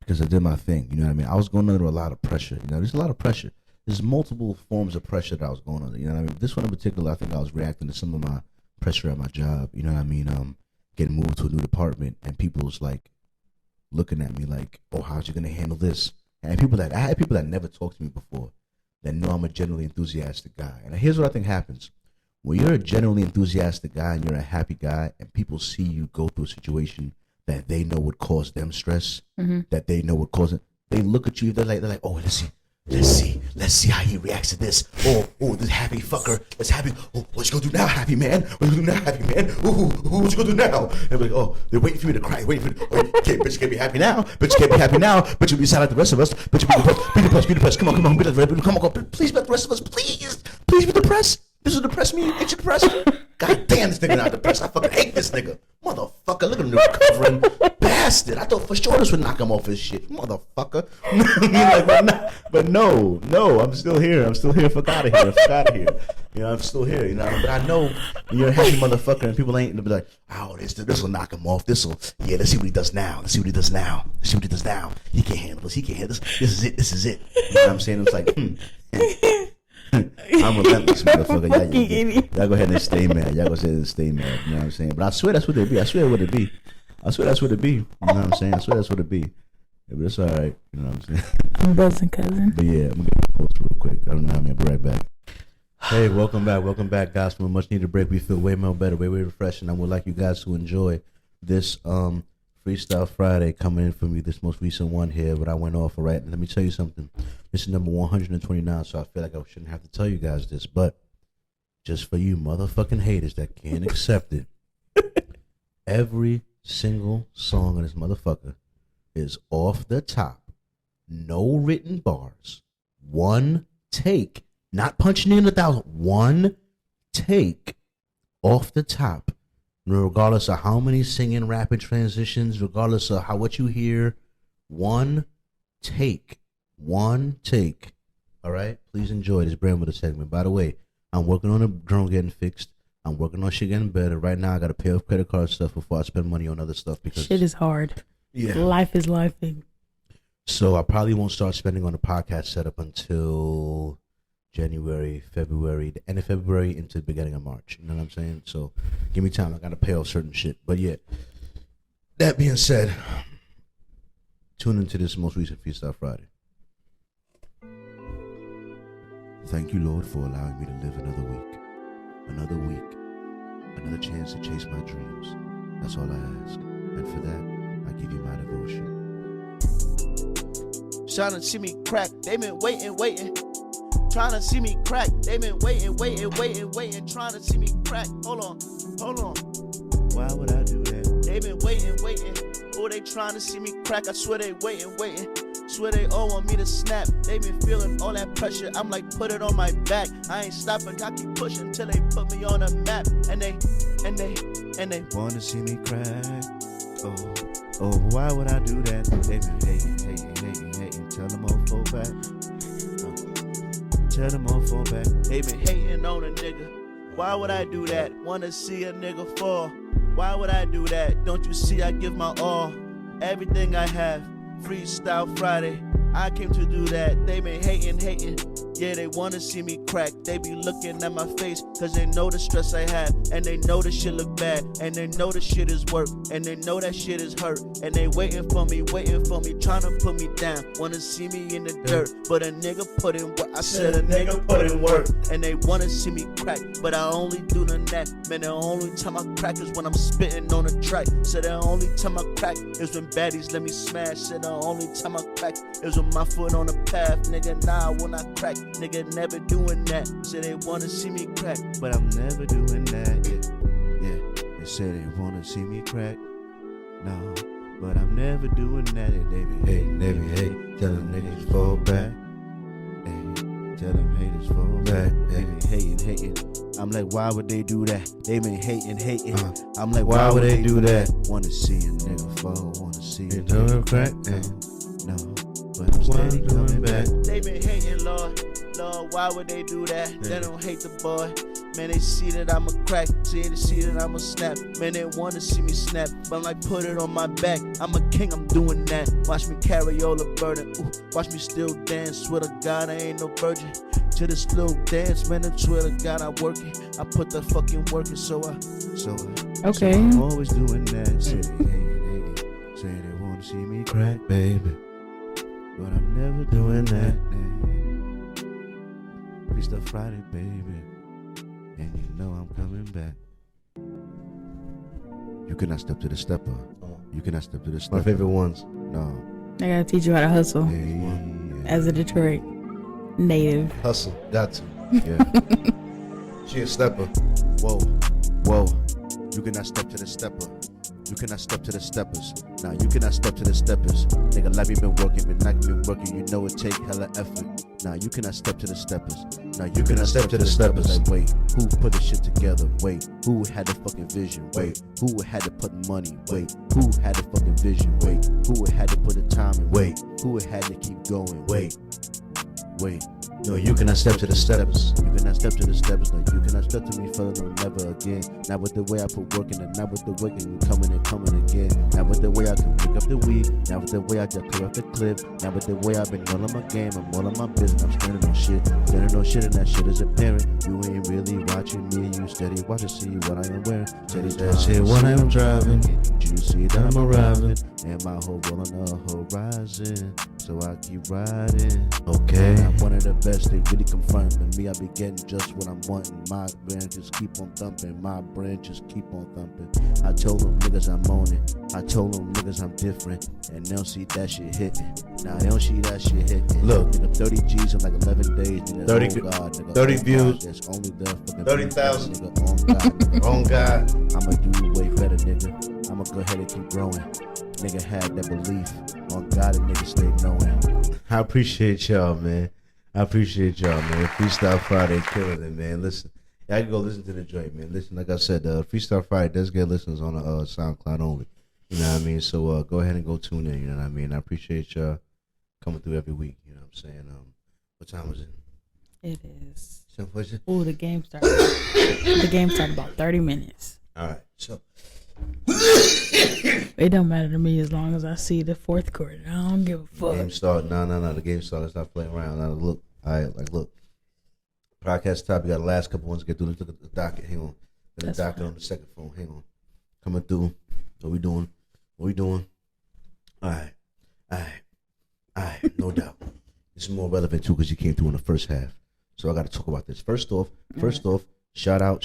Because I did my thing. You know what I mean? I was going under a lot of pressure. You know, there's a lot of pressure. There's multiple forms of pressure that I was going under. You know what I mean? This one in particular, I think I was reacting to some of my pressure at my job. You know what I mean? Getting moved to a new department, and people was like looking at me like, "Oh, how's you gonna handle this?" And I had people that never talked to me before that know I'm a generally enthusiastic guy. And here's what I think happens: when you're a generally enthusiastic guy and you're a happy guy, and people see you go through a situation that they know would cause them stress, that they know would cause it, they look at you. They're like, "Oh, let's see how he reacts to this. Oh, this happy fucker. That's happy. Oh, what you gonna do now, happy man? What you gonna do now, happy man? What you gonna do now?" And they're like, "Oh, they're waiting for me to cry. Waiting for me. Oh, bitch, you can't be happy now. Bitch, you can't be happy now. Bitch, you be sad like the rest of us. Bitch, you be depressed. Come on. Come on. Please be like the rest of us. Please be depressed. This will depress me. Ain't you depressed? God damn, this nigga not depressed. I fucking hate this nigga. Motherfucker. motherfucker. Look at him, the recovering bastard. I thought for sure this would knock him off his shit, motherfucker. but no, I'm still here. Fuck out of here. You know, I'm still here. You know, but I know you're a happy motherfucker, and people ain't. They'll be like, oh, this will knock him off. Let's see what he does now. He can't handle this. This is it. You know what I'm saying? It's like, I'm relentless, motherfucker. Y'all go ahead and stay mad. You know what I'm saying? But I swear that's what it be. You know what I'm saying? Yeah, but it's all right. You know what I'm saying? I'm buzzing, cousin. But yeah, I'm gonna get my post real quick. I don't know how many. I'll be right back. Hey, welcome back, guys. From a much needed break, we feel way more better, way refreshing. I would like you guys to enjoy this Freestyle Friday coming in for me, this most recent one here. But I went off, all right. And let me tell you something. This is number 129, so I feel like I shouldn't have to tell you guys this, but just for you motherfucking haters that can't accept it, every single song on this motherfucker is off the top, no written bars, one take. Not punching in 1,000. One take off the top. Regardless of how many singing rapid transitions, regardless of what you hear, one take. All right? Please enjoy this brand with a segment. By the way, I'm working on a drone getting fixed. I'm working on shit getting better. Right now, I got to pay off credit card stuff before I spend money on other stuff. Because shit is hard. Yeah. Life is lifing. So I probably won't start spending on the podcast setup until January, February, the end of February into the beginning of March. You know what I'm saying? So give me time. I got to pay off certain shit. But yeah, that being said, tune into this most recent Freestyle Friday. Thank you, Lord, for allowing me to live another week, another chance to chase my dreams. That's all I ask. And for that, I give you my devotion. Trying to see me crack, they been waiting. Trying to see me crack, they been waiting. Trying to see me crack. Hold on. Why would I do that? They been waiting. Oh, they trying to see me crack. I swear they waiting. Swear they all want me to snap. They been feeling all that pressure. I'm like, put it on my back. I ain't stopping. I keep pushing till they put me on a map. And they wanna see me crack. Oh, why would I do that? They been hating. Tell them all fall back. They been hating on a nigga. Why would I do that? Wanna see a nigga fall. Why would I do that? Don't you see I give my all? Everything I have. Freestyle Friday. I came to do that. They been hating. Yeah, they wanna see me crack. They be looking at my face, cause they know the stress I have. And they know the shit look bad. And they know the shit is work. And they know that shit is hurt. And they waiting for me, trying to put me down. Wanna see me in the dirt, but a nigga put in work. I said a nigga put in work. And they wanna see me crack, but I only do the net. Man, the only time I crack is when I'm spitting on the track. Said the only time I crack is when baddies let me smash. Said the only time I crack is with my foot on the path. Nigga, nah, I will not crack. Nigga, never doing that. Say they wanna see me crack, but I'm never doing that. Yeah. They say they wanna see me crack. No, but I'm never doing that. They be hating. Tell them niggas fall back. Tell them haters fall back. They be hating. I'm like, why would they do that? They been hating. I'm like, why would they do that? Wanna see a nigga fall. Wanna see a nigga crack. No, but I'm steady coming back. They been hating, Lord, why would they do that? They don't hate the boy. Man, they see that I'm a crack. They see that I'm a snap. Man, they wanna see me snap. But I'm like, put it on my back. I'm a king, I'm doing that. Watch me carry all the burden. Ooh, watch me still dance. Swear to God, I ain't no virgin. To this little dance, man, I swear to God, I work it. I put the fucking work in, so okay. I'm always doing that. Say they hating. Say they wanna see me crack, baby. But I'm never doing that. Freestyle Friday, baby. And you know I'm coming back. You cannot step to the stepper. You cannot step to the stepper. My favorite ones. No. I gotta teach you how to hustle. As a Detroit native. Hustle. Got to. Yeah. She a stepper. Whoa. You cannot step to the stepper. You cannot step to the steppers. Nah, you cannot step to the steppers. Nigga, like me been working, been working. You know it take hella effort. Nah, you cannot step to the steppers. Now you cannot step to the steppers. Like, wait, who put the shit together? Wait, who had the fucking vision? Wait, who had to put money? Wait, who had the fucking vision? Wait, who had to put the time in? Wait, who had to keep going? Wait. No, you cannot step to the steppers. You cannot step to the steppers. No, you cannot step to me, fella. No, never again. Not with the way I put work in, and not with the way you coming and coming again. Not with the way I can pick up the weed. Not with the way I just clear up the clip. Not with the way I've been all on my game. I'm all on my business. I'm standing on shit. Standing on shit, and that shit is apparent. You ain't really watching me. You steady watching, see what I am wearing. Steady that shit when I'm driving. You see that I'm arriving. And my whole world on the horizon. So I keep riding. Okay. I'm one of the best. They really confronting me. I be getting just what I'm wanting. My branches keep on thumping. My branches keep on thumping. I told them niggas I'm on it. I told them niggas I'm different. And they don't see that shit hitting. Nah, they don't see that shit hitting. Look, nigga, 30 G's in like 11 days. Nigga, 30, oh God, nigga, 30 oh views. God, that's only the fucking 30,000. Nigga, on God, nigga, On God. I'ma do way better, nigga. I'ma go ahead and keep growing. Nigga had that belief. On God, and nigga stay knowing. I appreciate y'all, man. Freestyle Friday killing it, man. Listen, y'all can go listen to the joint, man. Listen, like I said, Freestyle Friday does get listeners on the SoundCloud only. You know what I mean? So go ahead and go tune in. You know what I mean? I appreciate y'all coming through every week. You know what I'm saying? What time is it? It is. Some Oh, the game started. The game started about 30 minutes. All right, so. It don't matter to me as long as I see the fourth quarter. I don't give a fuck. Game start. No. The game start. Let's not play around. Now look. All right. Look. Podcast top. We got the last couple ones to get through. Let's look at the docket. Hang on. The docket fine. on the second phone. Hang on. Coming through. What we doing? All right. No doubt. This is more relevant too because you came through in the first half. So I got to talk about this. First off. Shout out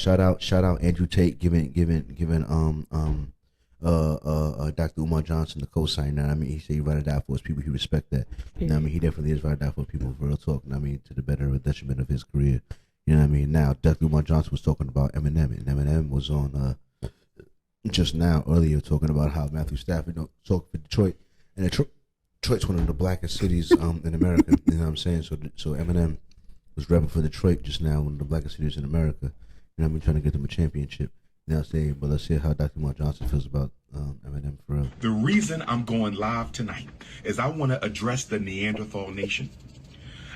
Andrew Tate giving Dr. Umar Johnson the cosign. You know what I mean? He said he ride or die for his people. He respect that. You know what I mean? He definitely is ride or die for people, for real talk. You know what I mean? To the better or detriment of his career. You know what I mean? Now, Dr. Umar Johnson was talking about Eminem, and Eminem was on just now earlier talking about how Matthew Stafford talked for Detroit, and Detroit's one of the blackest cities in America. You know what I'm saying? So Eminem was repping for Detroit just now, one of the blackest cities in America. You know what I mean? Trying to get them a championship. Now saying, but let's see how Dr. Umar Johnson feels about Eminem for real. The reason I'm going live tonight is I want to address the Neanderthal nation.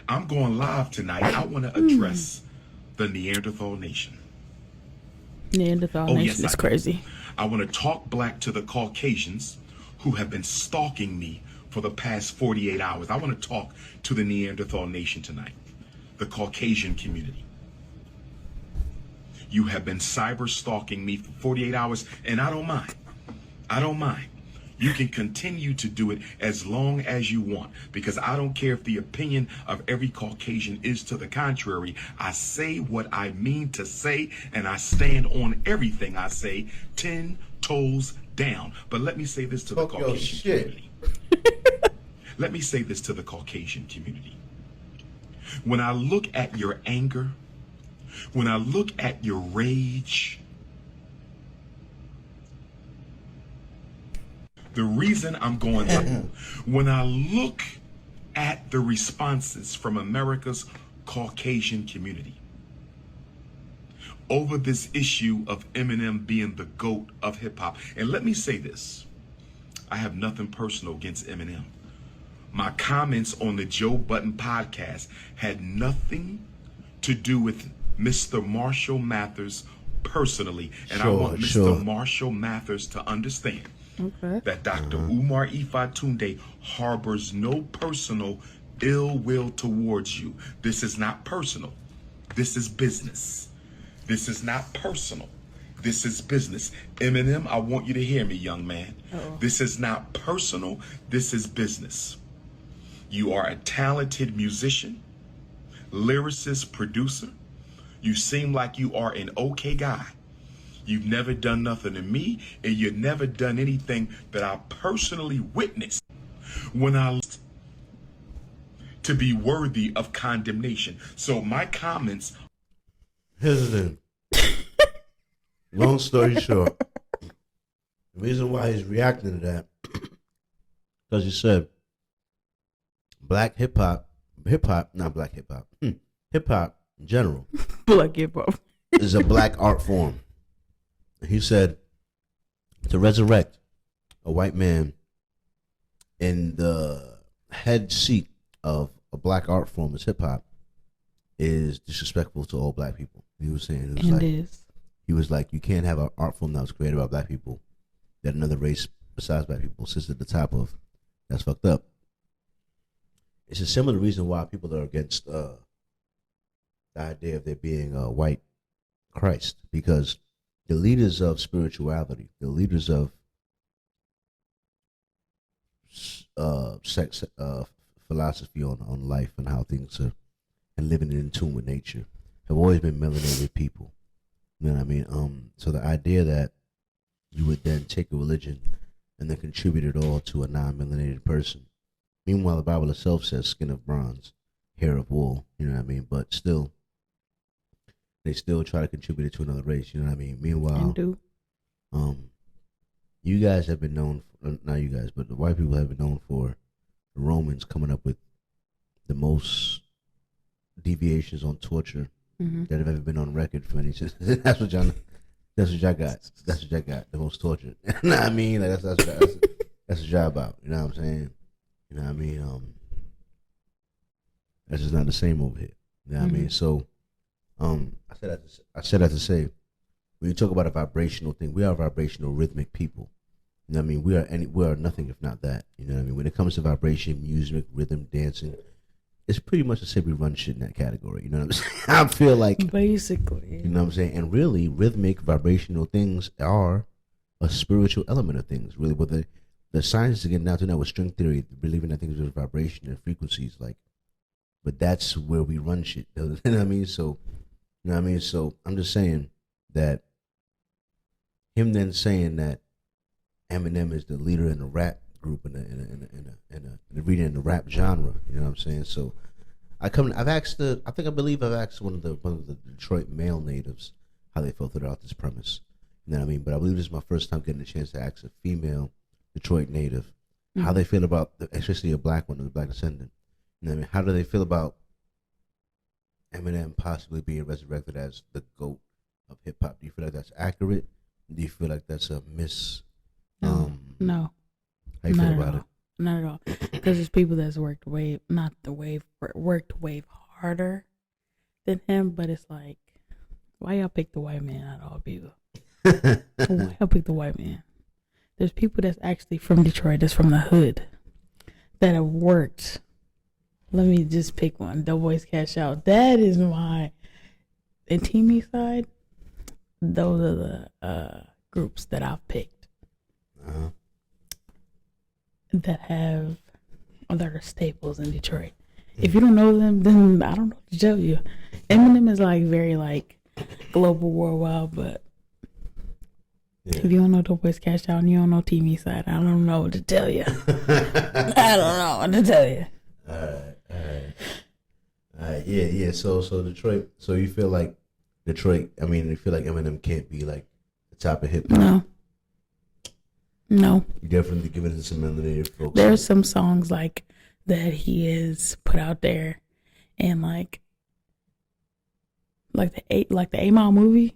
I'm going live tonight. I want to address the Neanderthal nation. Neanderthal Nation is crazy. I want to talk black to the Caucasians who have been stalking me for the past 48 hours. I want to talk to the Neanderthal nation tonight, the Caucasian community. You have been cyber stalking me for 48 hours, and I don't mind. You can continue to do it as long as you want, because I don't care if the opinion of every Caucasian is to the contrary. I say what I mean to say, and I stand on everything I say 10 toes down. But let me say this to the Caucasian community. Let me say this to the Caucasian community. When I look at your anger, when I look at your rage, the reason I'm going when I look at the responses from America's Caucasian community over this issue of Eminem being the GOAT of hip hop, and let me say this, I have nothing personal against Eminem. My comments on the Joe Budden podcast had nothing to do with Mr. Marshall Mathers personally, and I want Mr. Marshall Mathers to understand that Dr. Umar Ifatunde harbors no personal ill will towards you. This is not personal. This is business. This is not personal. This is business. Eminem, I want you to hear me, young man. This is not personal. This is business. You are a talented musician, lyricist, producer. You seem like you are an okay guy. You've never done nothing to me, and you've never done anything that I personally witnessed when I to be worthy of condemnation. So my comments. Here's the thing. Long story short, the reason why he's reacting to that, because he said hip hop in general Black hip hop. is a black art form. He said to resurrect a white man in the head seat of a black art form as hip hop is disrespectful to all black people. He was saying he was like, you can't have an art form that was created by black people that another race besides black people sits at the top of. That's fucked up. It's a similar reason why people are against the idea of there being a white Christ, because the leaders of spirituality, the leaders of philosophy on life and how things are, and living in tune with nature, have always been melanated people. You know what I mean? So the idea that you would then take a religion and then contribute it all to a non-melanated person. Meanwhile, the Bible itself says skin of bronze, hair of wool. You know what I mean? But still, they still try to contribute it to another race. You know what I mean? Meanwhile, you guys have been known, not you guys, but the white people have been known for the Romans coming up with the most deviations on torture that have ever been on record for any. That's what y'all got. That's what y'all got. The most torture. You know what I mean? Like that's what y'all about. You know what I'm saying? You know what I mean? That's just not the same over here. You know what I mean? So, I said that to say, when you talk about a vibrational thing, we are vibrational, rhythmic people. You know what I mean? We are nothing if not that. You know what I mean? When it comes to vibration, music, rhythm, dancing, it's pretty much to say we run shit in that category. You know what I'm saying? I feel like basically. You know what I'm saying? And really, rhythmic, vibrational things are a spiritual element of things. Really, what the science is getting down to now with string theory, believing that things are vibration and frequencies, like, but that's where we run shit. You know what I mean? So, you know what I mean? So I'm just saying that him then saying that Eminem is the leader in the rap group in the rap genre. You know what I'm saying? So I believe I've asked one of the Detroit male natives how they felt about this premise. You know what I mean? But I believe this is my first time getting a chance to ask a female Detroit native how they feel about, especially a black one, a black descendant. You know what I mean? How do they feel about Eminem possibly being resurrected as the GOAT of hip hop? Do you feel like that's accurate? Do you feel like that's a miss? No. How you feel about it? Not at all. Because there's people that's worked way harder than him, but it's like, why y'all pick the white man out of all people? Why y'all pick the white man? There's people that's actually from Detroit, that's from the hood, that have worked. Let me just pick one. The Boys Cash Out. That is my Intimi side. Those are the groups that I've picked. That are staples in Detroit. If you don't know them, then I don't know what to tell you. Eminem is like very like global worldwide, but if you don't know the Boys Cash Out and you don't know TV side, I don't know what to tell you. I don't know what to tell you. All right. Yeah. So Detroit. So you feel like Detroit? I mean, you feel like Eminem can't be like the top of hip hop? No. You definitely give it to some melanated folks. There's some songs like that he is put out there, and like the 8 Mile movie.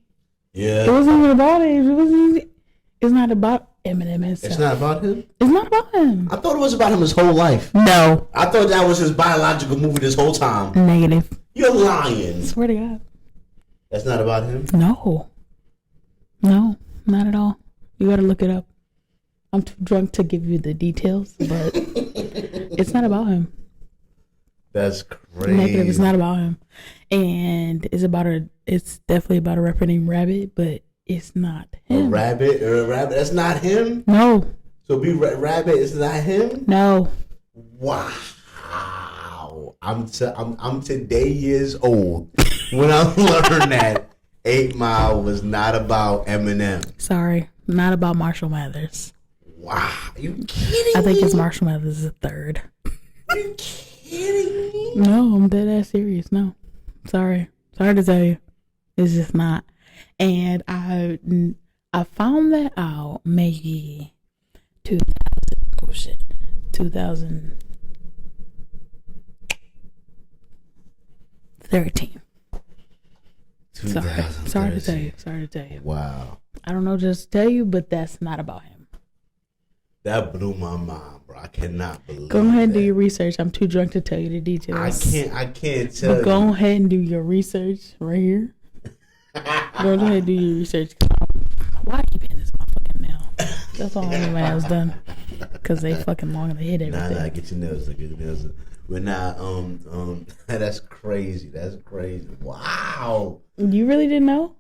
Yeah. It wasn't even about it. It's not about Eminem himself. It's not about him? It's not about him. I thought it was about him his whole life. No. I thought that was his biological movie this whole time. Negative. You're lying. Swear to God. That's not about him? No, not at all. You gotta look it up. I'm too drunk to give you the details, but it's not about him. That's crazy. Negative. It's not about him, and it's definitely about a rapper named Rabbit, but it's not him. A rabbit? That's not him? No. So Rabbit is not him? No. Wow. I'm today years old when I learned that 8 Mile was not about Eminem. Sorry, not about Marshall Mathers. Wow, are you kidding me? I think it's Marshall Mathers the third. Are you kidding me? No, I'm dead ass serious. No, sorry to tell you, it's just not. And I found that out maybe 2013. Sorry to tell you. Wow. I don't know just to tell you, but that's not about him. That blew my mind, bro. I cannot believe Go ahead and do that. your research. I'm too drunk to tell you the details. I can't tell But you. go ahead and do your research right here. Go ahead and do your research. Why keep hitting this motherfucking nail? That's all my nails done. Because they fucking long and they hit everything. Nah, get your nails. Get your nails. But nah, that's crazy. That's crazy. Wow. You really didn't know?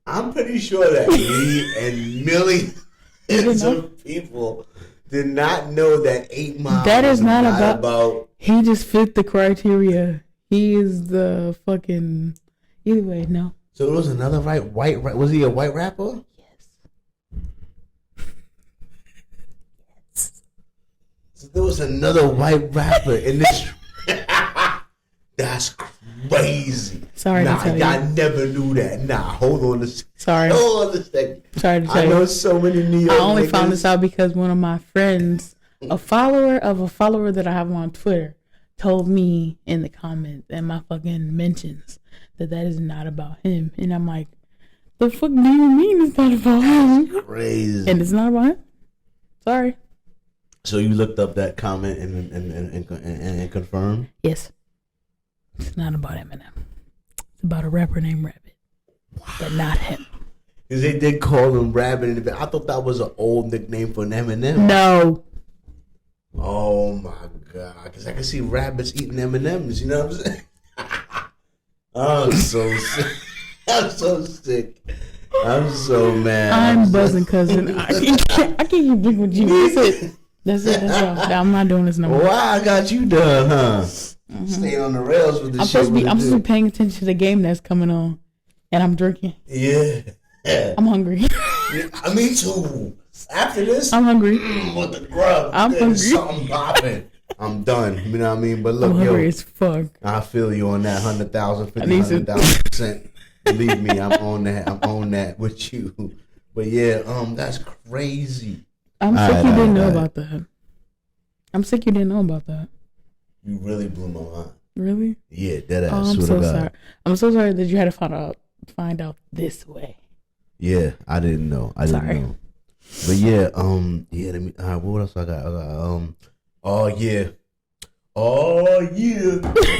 I'm pretty sure that me and millions of people did not know that 8 Mile That is was not about He just fit the criteria. He is the fucking... Either way, no. So it was another white was he a white rapper? Yes. So there was another white rapper in this. That's crazy. Sorry to tell you. I never knew that. Nah, hold on a second. Sorry. Hold on a second. Sorry to tell I you. know so many New York I only niggas. found this out because one of my friends, a follower of a follower that I have on Twitter, told me in the comments and my fucking mentions that is not about him. And I'm like, the fuck do you mean it's not about him? Crazy. And it's not about him? Sorry. So you looked up that comment and confirmed? Yes. It's not about Eminem. It's about a rapper named Rabbit. But not him. Because they did call him Rabbit in the back. I thought that was an old nickname for an Eminem. No. Oh my God. Because I can see rabbits eating M&M's, you know what I'm saying? I'm so sick. I'm so sick. I'm so mad. I'm buzzing, cousin. I can't keep drinking with you. That's it. That's all. I'm not doing this no more. Wow, I got you done, huh? Staying on the rails with this I'm shit. supposed to be paying attention to the game that's coming on, and I'm drinking. Yeah. I'm hungry. Me too. After this, I'm hungry. with the grub, I'm there's hungry. something popping. I'm done. You know what I mean? But look, I'm hungry as fuck. I feel you on that 100,000, I need some- 100,000%. Believe me, I'm on that. I'm on that with you. But yeah, that's crazy. I'm sick Alright, you didn't know alright. about that. I'm sick you didn't know about that. You really blew my mind. Really? Yeah, dead ass. Oh, I'm swear so to God. sorry. I'm so sorry that you had to find out this way. Yeah, I didn't know. I didn't Sorry. know. But yeah, yeah. Let me. All right, what else I got? Oh yeah.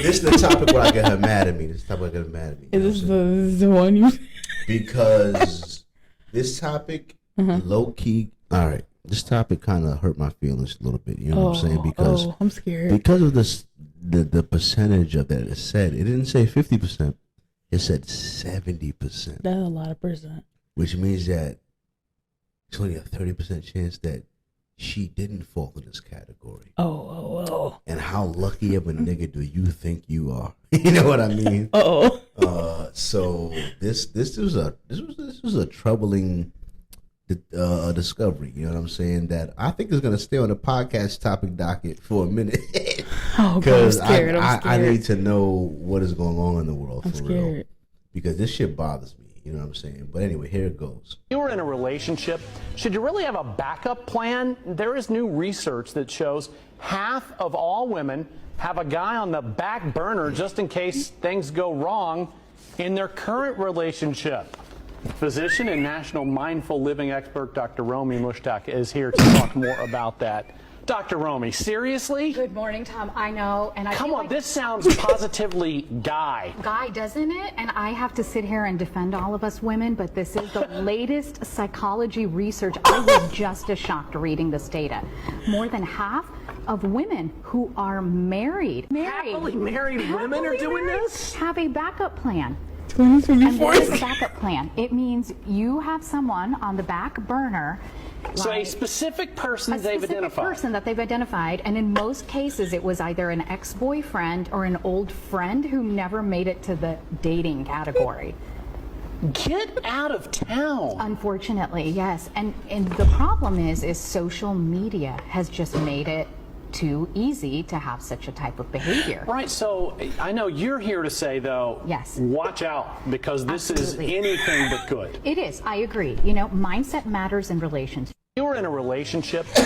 This is the topic where I get her mad at me. This topic get her mad at me. You know Is what I'm this the one you? because this topic, low key. All right, this topic kind of hurt my feelings a little bit. You know what I'm saying? Because I'm scared. because of this, the percentage of that it said, it didn't say 50%. It said 70%, That's a lot of percent. which means that it's only a 30% chance that she didn't fall in this category. Oh. And how lucky of a nigga do you think you are? You know what I mean? Oh. So this was a troubling discovery. You know what I'm saying? That I think is gonna stay on the podcast topic docket for a minute. Oh, I'm Because scared. I need to know what is going on in the world I'm for real. scared. Because this shit bothers me. You know what I'm saying? But anyway, here it goes. You were in a relationship. Should you really have a backup plan? There is new research that shows half of all women have a guy on the back burner just in case things go wrong in their current relationship. Physician and national mindful living expert Dr. Romy Mushtaq is here to talk more about that. Dr. Romy, seriously? Good morning, Tom. I know, and I Come feel on, like this sounds positively guy. guy, doesn't it? And I have to sit here and defend all of us women, but this is the latest psychology research. I was just as shocked reading this data. More than half of women who are married, Happily married women are doing this? have a backup plan. And 2024. what is a backup plan? It means you have someone on the back burner. So a like- specific person a they've specific identified. person that they've identified, and in most cases it was either an ex-boyfriend or an old friend who never made it to the dating category. Get out of town. Unfortunately, yes. And the problem is social media has just made it too easy to have such a type of behavior. Right, so I know you're here to say, though, Yes. watch out, because this Absolutely. is anything but good. It is, I agree. You know, mindset matters in relationships. You were in a relationship. So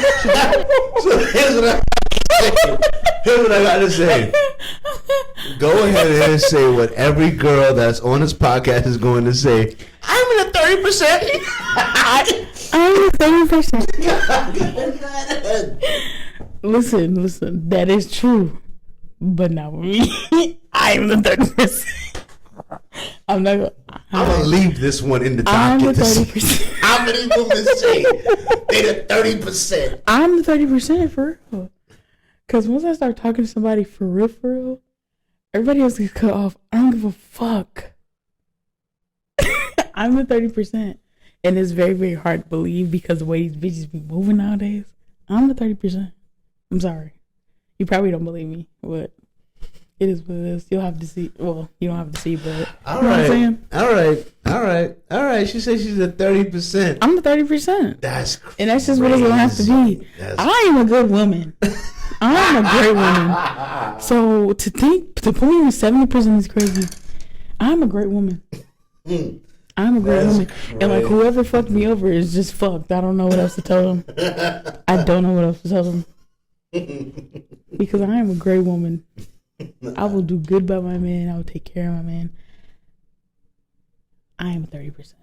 here's what I got to say. Go ahead and say what every girl that's on this podcast is going to say. I'm in the 30%. I'm the 30%. Listen. That is true, but not with me. I'm the 30%. I'm not gonna. I'm gonna leave this one in the I'm the docket. 30%. How many women say they the 30%? I'm the 30% for real. Cause once I start talking to somebody for real, everybody else gets cut off. I don't give a fuck. I'm the 30%, and it's very, very hard to believe because the way these bitches be moving nowadays. I'm the 30%. I'm sorry. You probably don't believe me, but it is what it is. You'll have to see. Well, you don't have to see, but you know what I'm saying? All right. She says she's at 30%. I'm the 30%. That's crazy. And that's just what it's gonna have to be. I am a good woman. I'm a great woman. So to put me in 70% is crazy. I'm a great woman. I'm a great woman. Crazy. And like whoever fucked me over is just fucked. I don't know what else to tell them. I don't know what else to tell them. Because I am a great woman. I will do good by my man. I will take care of my man. I am 30%.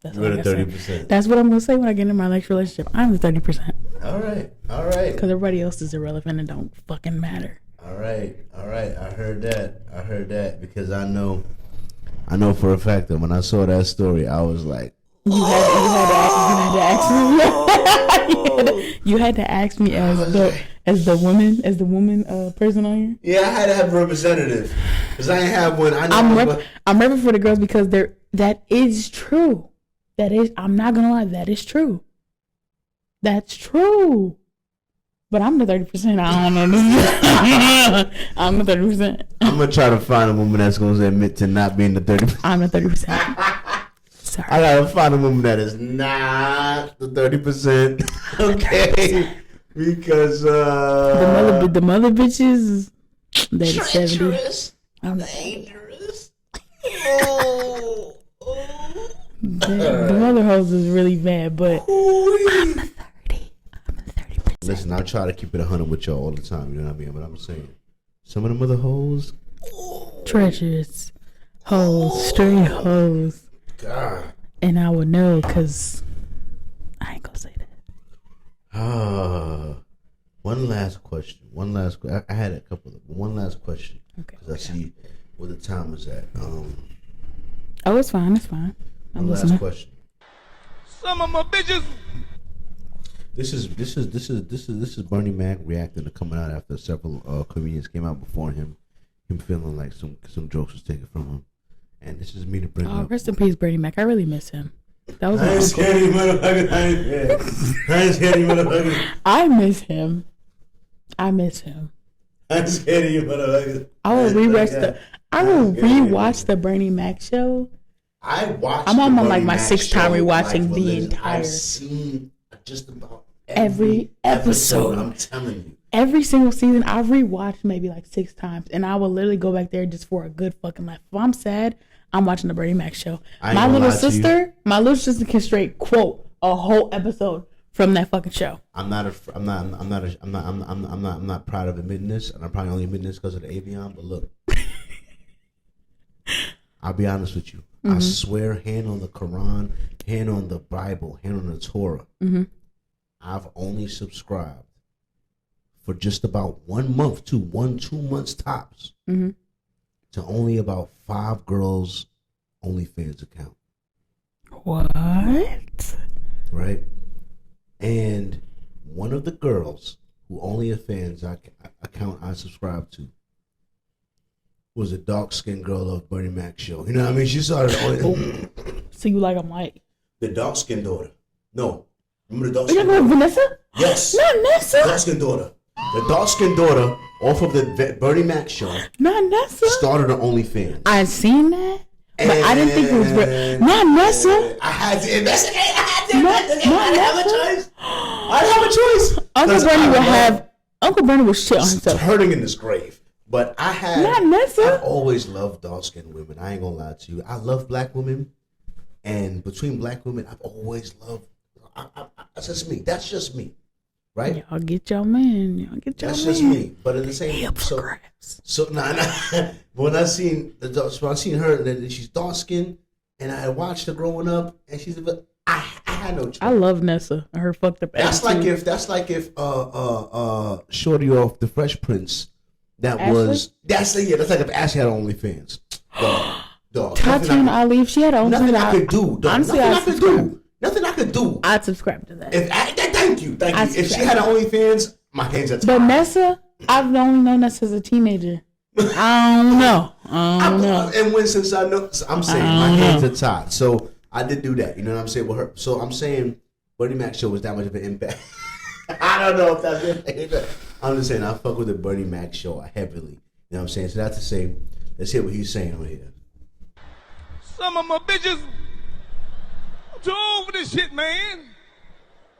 That's what You're at 30%. That's what I'm gonna say when I get in my next relationship. I'm the 30%. All right. Because everybody else is irrelevant and don't fucking matter. All right. I heard that because I know for a fact that when I saw that story, I was like, You had to ask me. You had to ask me as the woman person on here. yeah, I had to have a representative because I ain't have one. I'm repping for the girls because that is true. I'm not gonna lie, that is true. That's true. But I'm the 30%. I don't know. I'm the 30%. I'm gonna try to find a woman that's gonna admit to not being the 30%. I'm the 30%. Sorry. I gotta find a woman that is not the 30%. Okay, because the mother bitches, they're the 70. I'm the dangerous. The mother hoes is really bad, but I'm the 30. I'm the 30%. Listen, I try to keep it 100 with y'all all the time. You know what I mean? But I'm saying some of them other hoes, treacherous hoes, straight hoes. God. And I would know because I ain't gonna say that. One last question. I had a couple of them. One last question. Okay. Because I see where the time is at. Oh, it's fine. It's fine. I'm listening. Last question. Some of my bitches. This is Bernie Mac reacting to coming out after several comedians came out before him feeling like some jokes was taken from him. And this is me to bring up. Rest in peace, Bernie Mac. I really miss him. That was I ain't scared of you, motherfucker. I ain't scared of you, motherfucker. I miss him. I ain't scared of you, motherfucker. I will rewatch the Bernie Mac show. I'm on my sixth time rewatching the entire. I've seen just about every episode. I'm telling you. Every single season, I've rewatched maybe like 6 times, and I will literally go back there just for a good fucking laugh. If I'm sad, I'm watching the Bernie Mac show. My little sister can straight quote a whole episode from that fucking show. I'm not proud of admitting this, and I'm probably only admitting this because of the Avion. But look, I'll be honest with you. Mm-hmm. I swear, hand on the Quran, hand on the Bible, hand on the Torah. Mm-hmm. I've only subscribed for just about 1 month to 2 months tops mm-hmm. to only about 5 girls' OnlyFans account. What? Right? And one of the girls who OnlyFans account I subscribed to was a dark-skinned girl of Bernie Mac show. You know what I mean? She started on So you like I'm white? The dark-skinned daughter. No. Remember the dark-skinned daughter? Vanessa? Yes. Not Nessa. Dark-skinned daughter. The dark-skinned daughter off of the Bernie Mac show. Not Nessa. Started on OnlyFans. I seen that. But I didn't think it was real. Not Nessa. I had to investigate. I didn't have a choice. I didn't have a choice. Uncle Bernie was shit on himself. Hurting in this grave. But I had. Not Nessa. I've always loved dark-skinned women. I ain't gonna lie to you. I love black women. And between black women, I've always loved. That's just me. right? Y'all get your man. Y'all get your That's man. just me. But at the same Hip so grabs. so nah. When I seen her, that she's dark skinned, and I watched her growing up, and she's a bit. I had no choice. I love Nessa and her fucked up That's attitude. like if Shorty off the Fresh Prince. That's like if Ashley had OnlyFans. Dog. Tatiana Ali, if she had her own Nothing channel, I could do. Dog. honestly, Nothing I I'd could subscribe. do. Nothing I could do. I'd subscribe to that. Thank you. If she had her OnlyFans, my hands are tied. But Nessa, I've only known Nessa as a teenager. I don't know. And when since I know, I'm saying my hands are tied. So I did do that. You know what I'm saying with her. So I'm saying Bernie Mac show was that much of an impact. I don't know if that's it. I'm just saying I fuck with the Bernie Mac show heavily. You know what I'm saying? So that's the same. Let's hear what he's saying over here. Some of my bitches, I'm too old for this shit, man.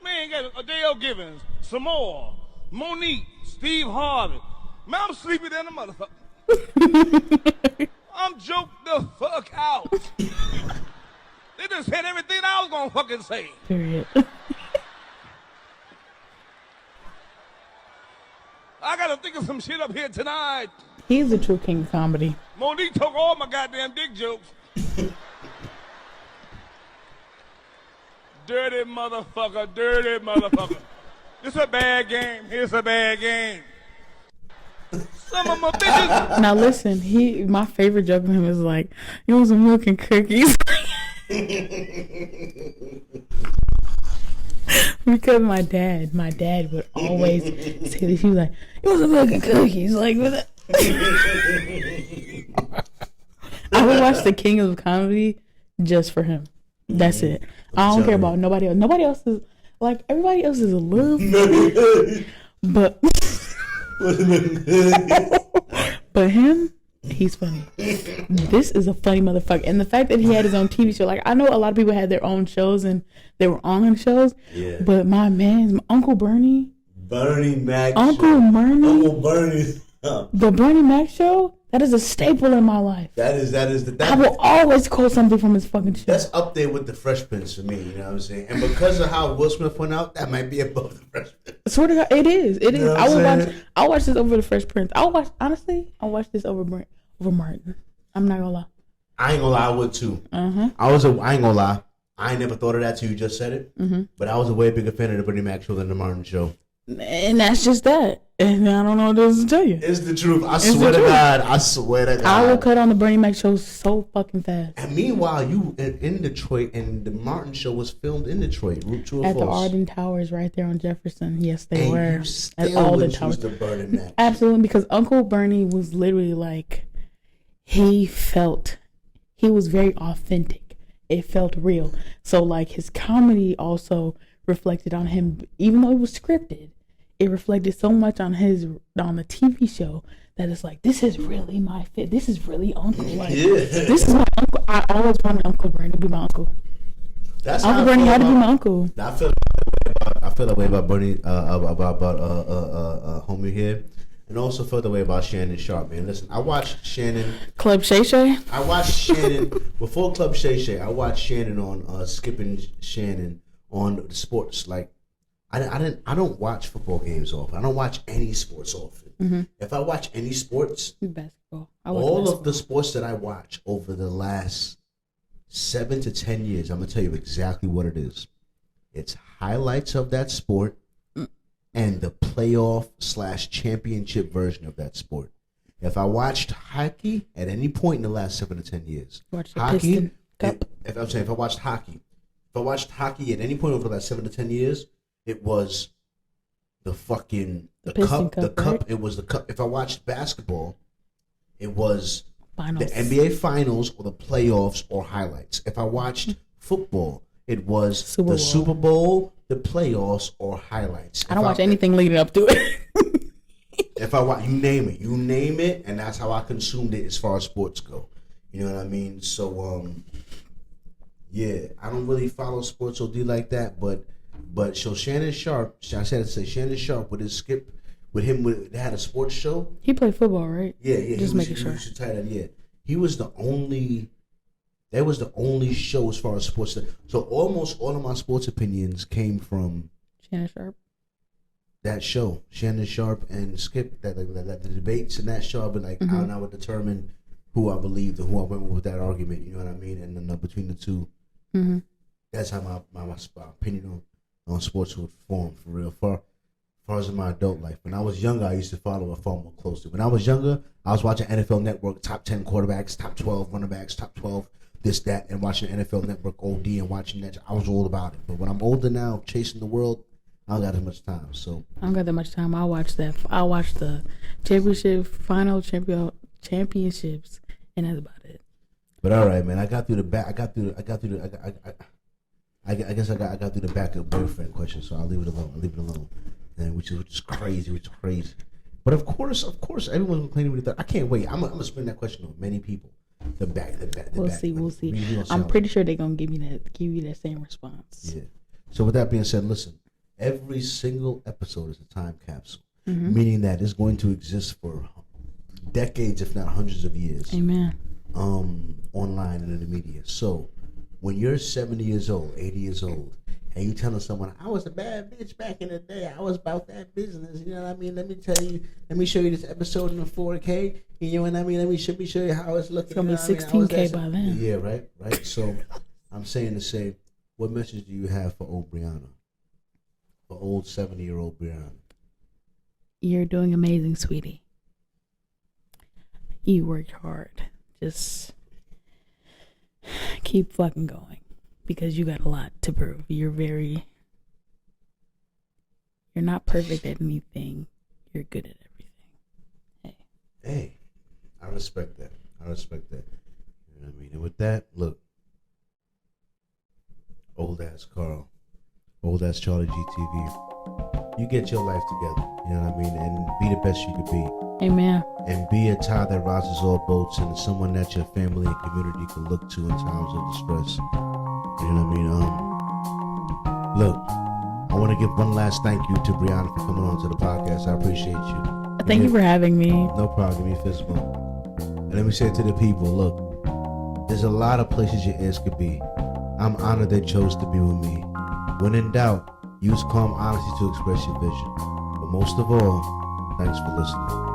Man, got Adele Givens, Samoa, Monique, Steve Harvey. Man, I'm sleepy than a motherfucker. I'm joked the fuck out. They just said everything I was gonna fucking say. Period. I gotta think of some shit up here tonight. He's a true king of comedy. Monique took all my goddamn dick jokes. Dirty motherfucker. This a bad game. Here's a bad game. Some of my bitches. Now listen, my favorite joke of him is like, you want some milk and cookies? Because my dad would always say this. He was like, you want some milk and cookies? Like, what? I would watch The King of Comedy just for him. That's it. I don't care about nobody else. Nobody else is like, everybody else is a little funny, but him, he's funny. This is a funny motherfucker. And the fact that he had his own TV show, like, I know a lot of people had their own shows and they were on shows, but my man's Uncle Bernie. Bernie Mac Uncle show. Bernie. Uncle Bernie. The Bernie Mac show, that is a staple in my life. That is I will always quote something from his fucking show. That's up there with the Fresh Prince for me, you know what I'm saying? And because of how Will Smith went out, that might be above the Fresh Prince. Swear to God, it is. It is. You know what I'll watch this over the Fresh Prince. I'll watch this over Martin. I'm not gonna lie. I ain't gonna lie, I would too. I ain't gonna lie. I ain't never thought of that till you just said it. But I was a way bigger fan of the Bernie Mac show than the Martin show. And that's just that. And I don't know what else to tell you. It's the truth. I swear to God. I will cut on the Bernie Mac show so fucking fast. And meanwhile, you in Detroit, and the Martin show was filmed in Detroit. True or At the false? Arden Towers right there on Jefferson. Yes, they And were. you still At all the would towers. choose the Bernie Mac. Absolutely, because Uncle Bernie was literally like, he was very authentic. It felt real. So like his comedy also reflected on him, even though it was scripted. It reflected so much on the TV show that it's like, this is really my fit. This is really Uncle. Like, this is my uncle. I always wanted Uncle Bernie to be my uncle. That's Uncle Bernie had to be my uncle. I feel that way about Bernie, about homie here, and also felt the way about Shannon Sharp. Man, listen, I watched Shannon. Club Shay Shay. I watched Shannon before Club Shay Shay. I watched Shannon on Skipping Shannon on the sports. Like, I don't watch football games often. I don't watch any sports often. If I watch any sports, Basketball. all of the sports that I watch over the last 7 to 10 years, I'm gonna tell you exactly what it is. It's highlights of that sport and the playoff / championship version of that sport. If I watched hockey at any point in the last 7 to 10 years, Watch the Piston Cup. If I watched hockey at any point over the last 7 to 10 years, it was the fucking the cup. The cup. Right? It was the cup. If I watched basketball, it was Finals. the NBA Finals or the playoffs or highlights. If I watched football, it was Super Bowl. Super Bowl, the playoffs, or highlights. I don't watch anything leading up to it. If I watch, you name it, and that's how I consumed it as far as sports go. You know what I mean? So, yeah, I don't really follow sports OD like that, but so Shannon Sharp, Shannon Sharp with his they had a sports show. He played football, right? Yeah. Just making sure. He was tight end, yeah. He was the only. That was the only show as far as sports. So almost all of my sports opinions came from Shannon Sharp. that show, Shannon Sharp and Skip, that the debates in that show, I've been like, I would determine who I believed and who I went with that argument. You know what I mean? And then between the two, that's how my opinion on sports would form for real. Far as in my adult life, when I was younger, I used to follow it far more closely. When I was younger, I was watching NFL Network, top 10 quarterbacks, top 12 running backs, top 12 this, that, and watching NFL Network OD and watching that. I was all about it. But when I'm older now, chasing the world, I don't got as much time. So I don't got that much time. I'll watch the championship, final championships, and that's about it. But all right, man, I got through the back. I got through the backup boyfriend question, so I'll leave it alone. And which is crazy. But of course, everyone's complaining with that. I can't wait. I'm gonna spin that question on many people. We'll see. I'm pretty sure they're gonna give you that same response. Yeah. So with that being said, listen. Every single episode is a time capsule, meaning that it's going to exist for decades, if not hundreds of years. Amen. Online and in the media. So when you're 70 years old, 80 years old, and you telling someone, I was a bad bitch back in the day, I was about that business, you know what I mean? Let me show you this episode in the 4K, you know what I mean? Let me show you how it's looking. It's going to be 16K by then. Yeah, right. So I'm saying to say, what message do you have for old Brianna? For old 70-year-old Brianna? You're doing amazing, sweetie. You worked hard. Just keep fucking going. Because you got a lot to prove. You're not perfect at anything. You're good at everything. Hey, I respect that. You know what I mean? And with that, look, old ass Carl, old ass Charlie GTV, you get your life together. You know what I mean? And be the best you could be. Amen. And be a tide that rises all boats, and someone that your family and community can look to in times of distress. You know what I mean? Look, I want to give one last thank you to Brianna for coming on to the podcast. I appreciate you. Thank you for having me. No problem. Give me a fist bump. And let me say to the people, look, there's a lot of places your ears could be. I'm honored they chose to be with me. When in doubt, use calm honesty to express your vision. But most of all, thanks for listening.